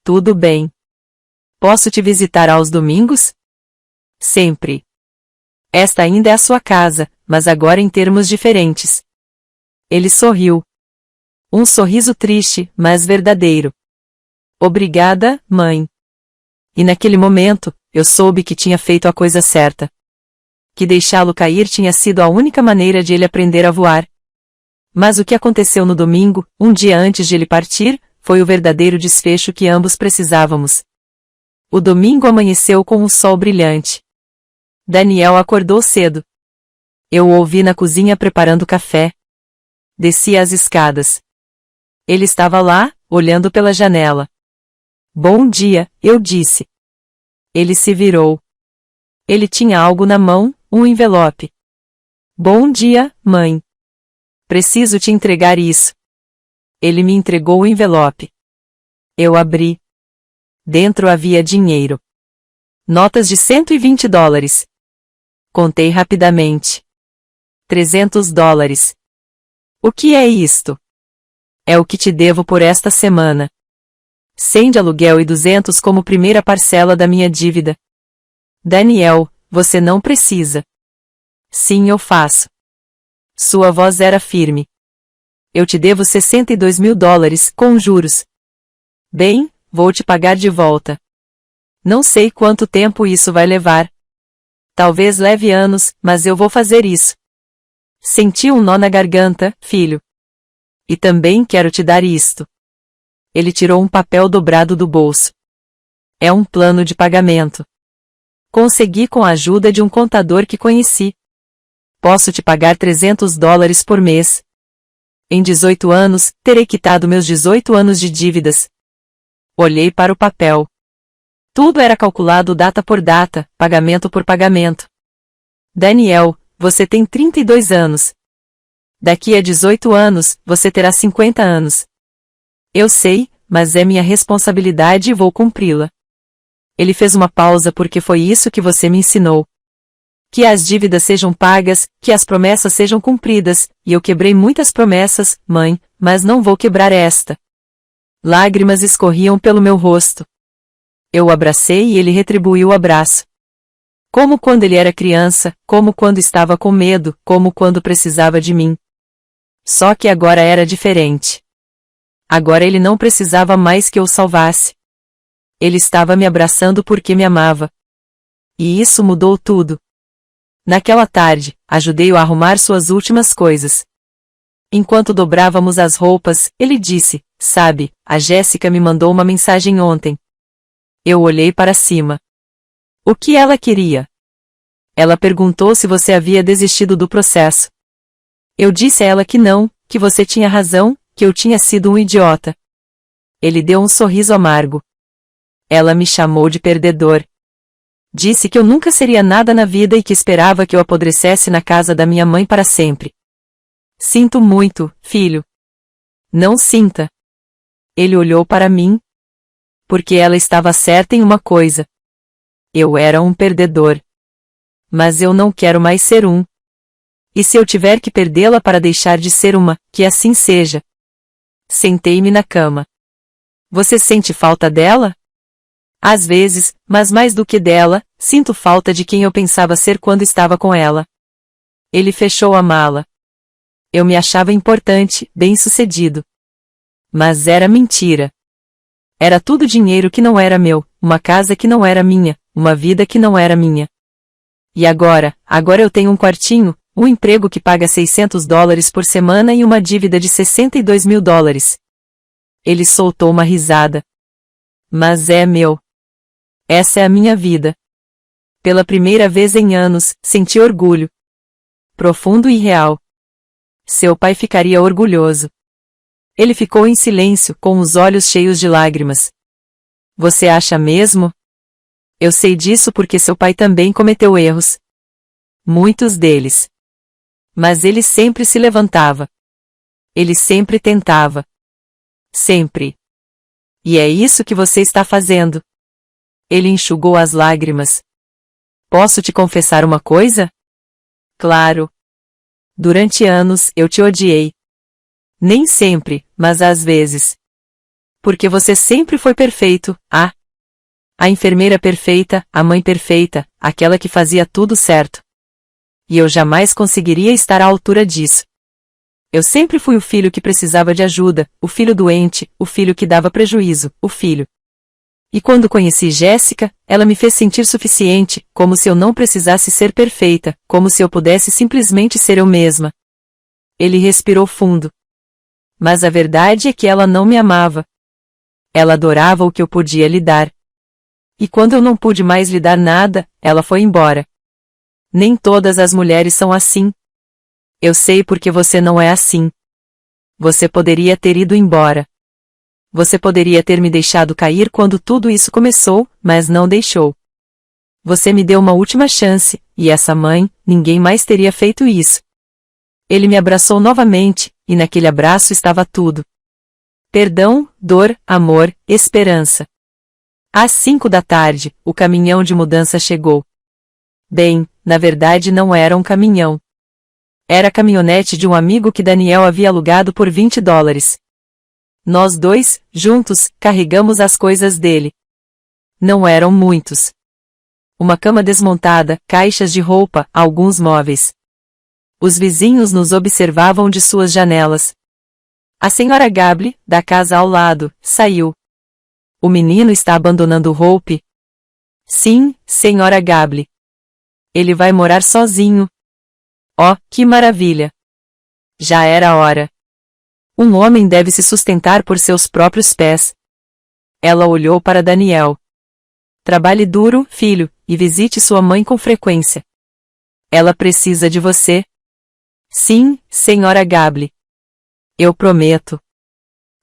Tudo bem. Posso te visitar aos domingos? Sempre. Esta ainda é a sua casa, mas agora em termos diferentes. Ele sorriu. Um sorriso triste, mas verdadeiro. Obrigada, mãe. E naquele momento, eu soube que tinha feito a coisa certa. Que deixá-lo cair tinha sido a única maneira de ele aprender a voar. Mas o que aconteceu no domingo, um dia antes de ele partir, foi o verdadeiro desfecho que ambos precisávamos. O domingo amanheceu com um sol brilhante. Daniel acordou cedo. Eu o ouvi na cozinha preparando café. Desci as escadas. Ele estava lá, olhando pela janela. Bom dia, eu disse. Ele se virou. Ele tinha algo na mão, um envelope. Bom dia, mãe. Preciso te entregar isso. Ele me entregou o envelope. Eu abri. Dentro havia dinheiro. Notas de $120. Contei rapidamente. $300. O que é isto? É o que te devo por esta semana. 100 de aluguel e 200 como primeira parcela da minha dívida. Daniel, você não precisa. Sim, eu faço. Sua voz era firme. Eu te devo $62.000, com juros. Bem, vou te pagar de volta. Não sei quanto tempo isso vai levar. Talvez leve anos, mas eu vou fazer isso. Senti um nó na garganta, filho. E também quero te dar isto. Ele tirou um papel dobrado do bolso. É um plano de pagamento. Consegui com a ajuda de um contador que conheci. Posso te pagar $300 por mês. Em 18 anos, terei quitado meus 18 anos de dívidas. Olhei para o papel. Tudo era calculado data por data, pagamento por pagamento. Daniel, você tem 32 anos. Daqui a 18 anos, você terá 50 anos. Eu sei, mas é minha responsabilidade e vou cumpri-la. Ele fez uma pausa porque foi isso que você me ensinou. Que as dívidas sejam pagas, que as promessas sejam cumpridas, e eu quebrei muitas promessas, mãe, mas não vou quebrar esta. Lágrimas escorriam pelo meu rosto. Eu o abracei e ele retribuiu o abraço. Como quando ele era criança, como quando estava com medo, como quando precisava de mim. Só que agora era diferente. Agora ele não precisava mais que eu o salvasse. Ele estava me abraçando porque me amava. E isso mudou tudo. Naquela tarde, ajudei-o a arrumar suas últimas coisas. Enquanto dobrávamos as roupas, ele disse, sabe, a Jéssica me mandou uma mensagem ontem. Eu olhei para cima. O que ela queria? Ela perguntou se você havia desistido do processo. Eu disse a ela que não, que você tinha razão, que eu tinha sido um idiota. Ele deu um sorriso amargo. Ela me chamou de perdedor. Disse que eu nunca seria nada na vida e que esperava que eu apodrecesse na casa da minha mãe para sempre. Sinto muito, filho. Não sinta. Ele olhou para mim. Porque ela estava certa em uma coisa. Eu era um perdedor. Mas eu não quero mais ser um. E se eu tiver que perdê-la para deixar de ser uma, que assim seja. Sentei-me na cama. Você sente falta dela? Às vezes, mas mais do que dela, sinto falta de quem eu pensava ser quando estava com ela. Ele fechou a mala. Eu me achava importante, bem-sucedido. Mas era mentira. Era tudo dinheiro que não era meu, uma casa que não era minha, uma vida que não era minha. E agora eu tenho um quartinho, um emprego que paga $600 por semana e uma dívida de $62.000. Ele soltou uma risada. Mas é meu. Essa é a minha vida. Pela primeira vez em anos, senti orgulho. Profundo e real. Seu pai ficaria orgulhoso. Ele ficou em silêncio, com os olhos cheios de lágrimas. Você acha mesmo? Eu sei disso porque seu pai também cometeu erros. Muitos deles. Mas ele sempre se levantava. Ele sempre tentava. Sempre. E é isso que você está fazendo. Ele enxugou as lágrimas. Posso te confessar uma coisa? Claro. Durante anos, eu te odiei. Nem sempre, mas às vezes. Porque você sempre foi perfeito, a enfermeira perfeita, a mãe perfeita, aquela que fazia tudo certo. E eu jamais conseguiria estar à altura disso. Eu sempre fui o filho que precisava de ajuda, o filho doente, o filho que dava prejuízo, o filho. E quando conheci Jéssica, ela me fez sentir suficiente, como se eu não precisasse ser perfeita, como se eu pudesse simplesmente ser eu mesma. Ele respirou fundo. Mas a verdade é que ela não me amava. Ela adorava o que eu podia lhe dar. E quando eu não pude mais lhe dar nada, ela foi embora. Nem todas as mulheres são assim. Eu sei porque você não é assim. Você poderia ter ido embora. Você poderia ter me deixado cair quando tudo isso começou, mas não deixou. Você me deu uma última chance, e essa mãe, ninguém mais teria feito isso. Ele me abraçou novamente, e naquele abraço estava tudo. Perdão, dor, amor, esperança. Às 5 da tarde, o caminhão de mudança chegou. Bem, na verdade não era um caminhão. Era a caminhonete de um amigo que Daniel havia alugado por $20. Nós dois, juntos, carregamos as coisas dele. Não eram muitos. Uma cama desmontada, caixas de roupa, alguns móveis. Os vizinhos nos observavam de suas janelas. A senhora Gable, da casa ao lado, saiu. O menino está abandonando Hope? Sim, senhora Gable. Ele vai morar sozinho. Oh, que maravilha! Já era hora. Um homem deve se sustentar por seus próprios pés. Ela olhou para Daniel. Trabalhe duro, filho, e visite sua mãe com frequência. Ela precisa de você. Sim, senhora Gable. Eu prometo.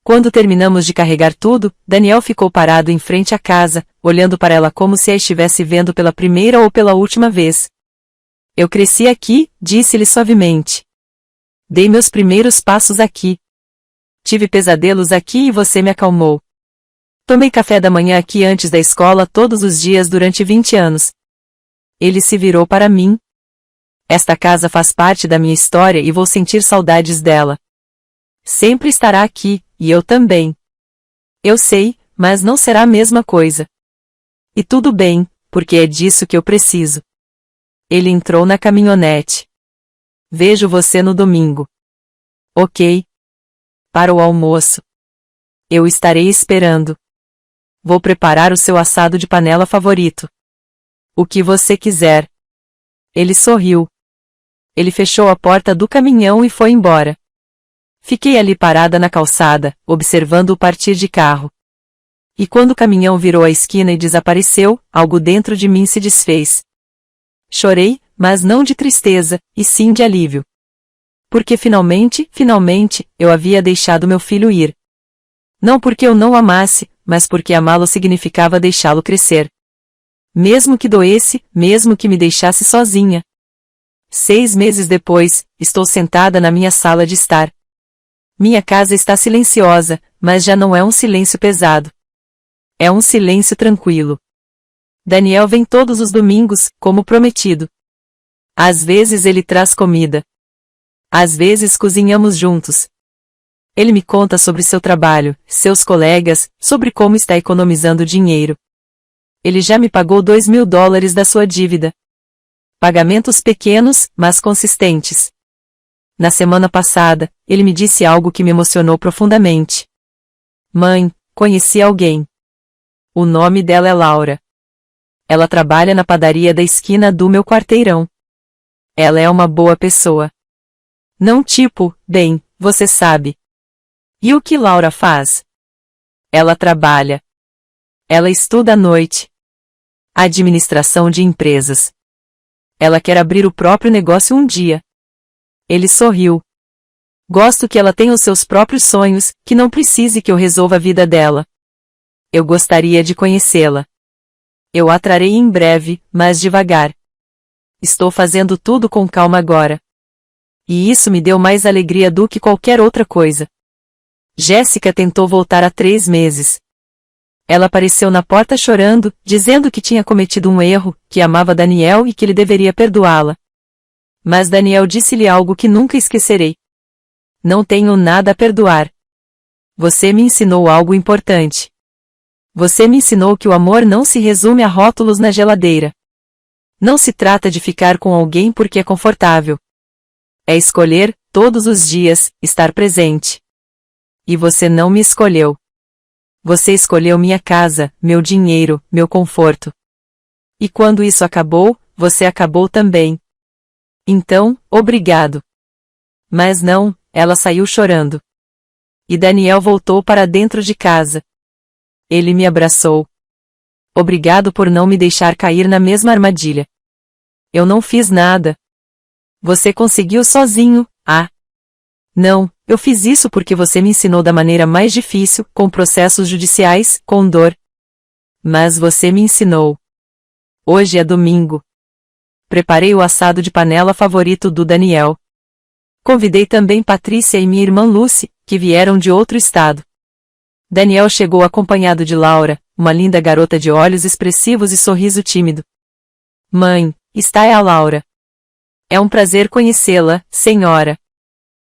Quando terminamos de carregar tudo, Daniel ficou parado em frente à casa, olhando para ela como se a estivesse vendo pela primeira ou pela última vez. Eu cresci aqui, disse-lhe suavemente. Dei meus primeiros passos aqui. Tive pesadelos aqui e você me acalmou. Tomei café da manhã aqui antes da escola todos os dias durante 20 anos. Ele se virou para mim. Esta casa faz parte da minha história e vou sentir saudades dela. Sempre estará aqui, e eu também. Eu sei, mas não será a mesma coisa. E tudo bem, porque é disso que eu preciso. Ele entrou na caminhonete. Vejo você no domingo. Ok. Para o almoço. Eu estarei esperando. Vou preparar o seu assado de panela favorito. O que você quiser. Ele sorriu. Ele fechou a porta do caminhão e foi embora. Fiquei ali parada na calçada, observando-o partir de carro. E quando o caminhão virou a esquina e desapareceu, algo dentro de mim se desfez. Chorei, mas não de tristeza, e sim de alívio. Porque finalmente, eu havia deixado meu filho ir. Não porque eu não o amasse, mas porque amá-lo significava deixá-lo crescer. Mesmo que doesse, mesmo que me deixasse sozinha. 6 meses depois, estou sentada na minha sala de estar. Minha casa está silenciosa, mas já não é um silêncio pesado. É um silêncio tranquilo. Daniel vem todos os domingos, como prometido. Às vezes ele traz comida. Às vezes cozinhamos juntos. Ele me conta sobre seu trabalho, seus colegas, sobre como está economizando dinheiro. Ele já me pagou $2.000 da sua dívida. Pagamentos pequenos, mas consistentes. Na semana passada, ele me disse algo que me emocionou profundamente. Mãe, conheci alguém. O nome dela é Laura. Ela trabalha na padaria da esquina do meu quarteirão. Ela é uma boa pessoa. Não tipo, bem, você sabe. E o que Laura faz? Ela trabalha. Ela estuda à noite. Administração de empresas. Ela quer abrir o próprio negócio um dia. Ele sorriu. Gosto que ela tenha os seus próprios sonhos, que não precise que eu resolva a vida dela. Eu gostaria de conhecê-la. Eu a trarei em breve, mas devagar. Estou fazendo tudo com calma agora. E isso me deu mais alegria do que qualquer outra coisa. Jéssica tentou voltar há 3 meses. Ela apareceu na porta chorando, dizendo que tinha cometido um erro, que amava Daniel e que ele deveria perdoá-la. Mas Daniel disse-lhe algo que nunca esquecerei. Não tenho nada a perdoar. Você me ensinou algo importante. Você me ensinou que o amor não se resume a rótulos na geladeira. Não se trata de ficar com alguém porque é confortável. É escolher, todos os dias, estar presente. E você não me escolheu. Você escolheu minha casa, meu dinheiro, meu conforto. E quando isso acabou, você acabou também. Então, obrigado. Mas não, ela saiu chorando. E Daniel voltou para dentro de casa. Ele me abraçou. Obrigado por não me deixar cair na mesma armadilha. Eu não fiz nada. Você conseguiu sozinho, ah? Não, eu fiz isso porque você me ensinou da maneira mais difícil, com processos judiciais, com dor. Mas você me ensinou. Hoje é domingo. Preparei o assado de panela favorito do Daniel. Convidei também Patrícia e minha irmã Lucy, que vieram de outro estado. Daniel chegou acompanhado de Laura, uma linda garota de olhos expressivos e sorriso tímido. Mãe, está a Laura. É um prazer conhecê-la, senhora.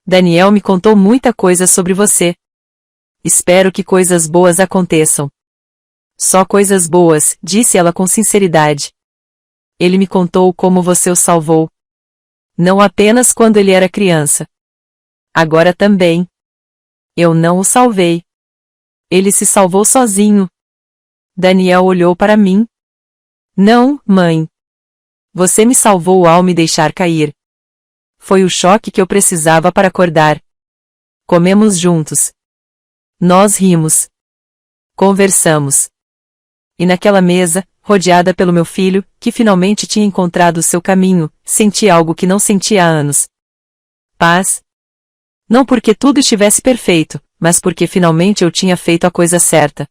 Daniel me contou muita coisa sobre você. Espero que coisas boas aconteçam. Só coisas boas, disse ela com sinceridade. Ele me contou como você o salvou. Não apenas quando ele era criança. Agora também. Eu não o salvei. Ele se salvou sozinho. Daniel olhou para mim. Não, mãe. Você me salvou ao me deixar cair. Foi o choque que eu precisava para acordar. Comemos juntos. Nós rimos. Conversamos. E naquela mesa, rodeada pelo meu filho, que finalmente tinha encontrado o seu caminho, senti algo que não sentia há anos. Paz. Não porque tudo estivesse perfeito, mas porque finalmente eu tinha feito a coisa certa.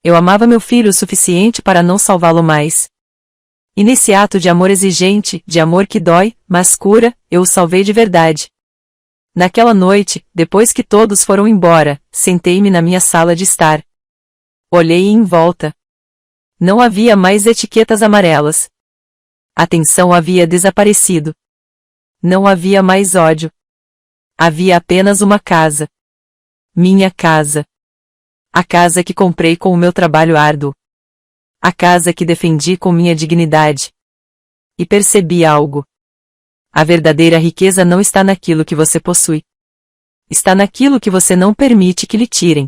Eu amava meu filho o suficiente para não salvá-lo mais. E nesse ato de amor exigente, de amor que dói, mas cura, eu o salvei de verdade. Naquela noite, depois que todos foram embora, sentei-me na minha sala de estar. Olhei em volta. Não havia mais etiquetas amarelas. A tensão havia desaparecido. Não havia mais ódio. Havia apenas uma casa. Minha casa. A casa que comprei com o meu trabalho árduo. A casa que defendi com minha dignidade. E percebi algo. A verdadeira riqueza não está naquilo que você possui. Está naquilo que você não permite que lhe tirem.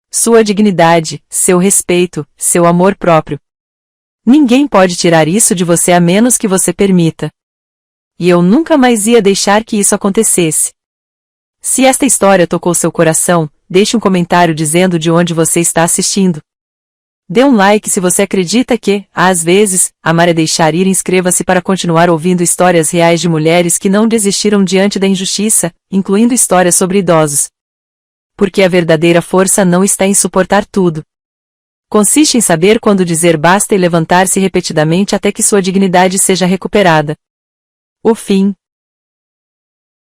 Sua dignidade, seu respeito, seu amor próprio. Ninguém pode tirar isso de você a menos que você permita. E eu nunca mais ia deixar que isso acontecesse. Se esta história tocou seu coração, deixe um comentário dizendo de onde você está assistindo. Dê um like se você acredita que, às vezes, amar é deixar ir e inscreva-se para continuar ouvindo histórias reais de mulheres que não desistiram diante da injustiça, incluindo histórias sobre idosos. Porque a verdadeira força não está em suportar tudo. Consiste em saber quando dizer basta e levantar-se repetidamente até que sua dignidade seja recuperada. O fim.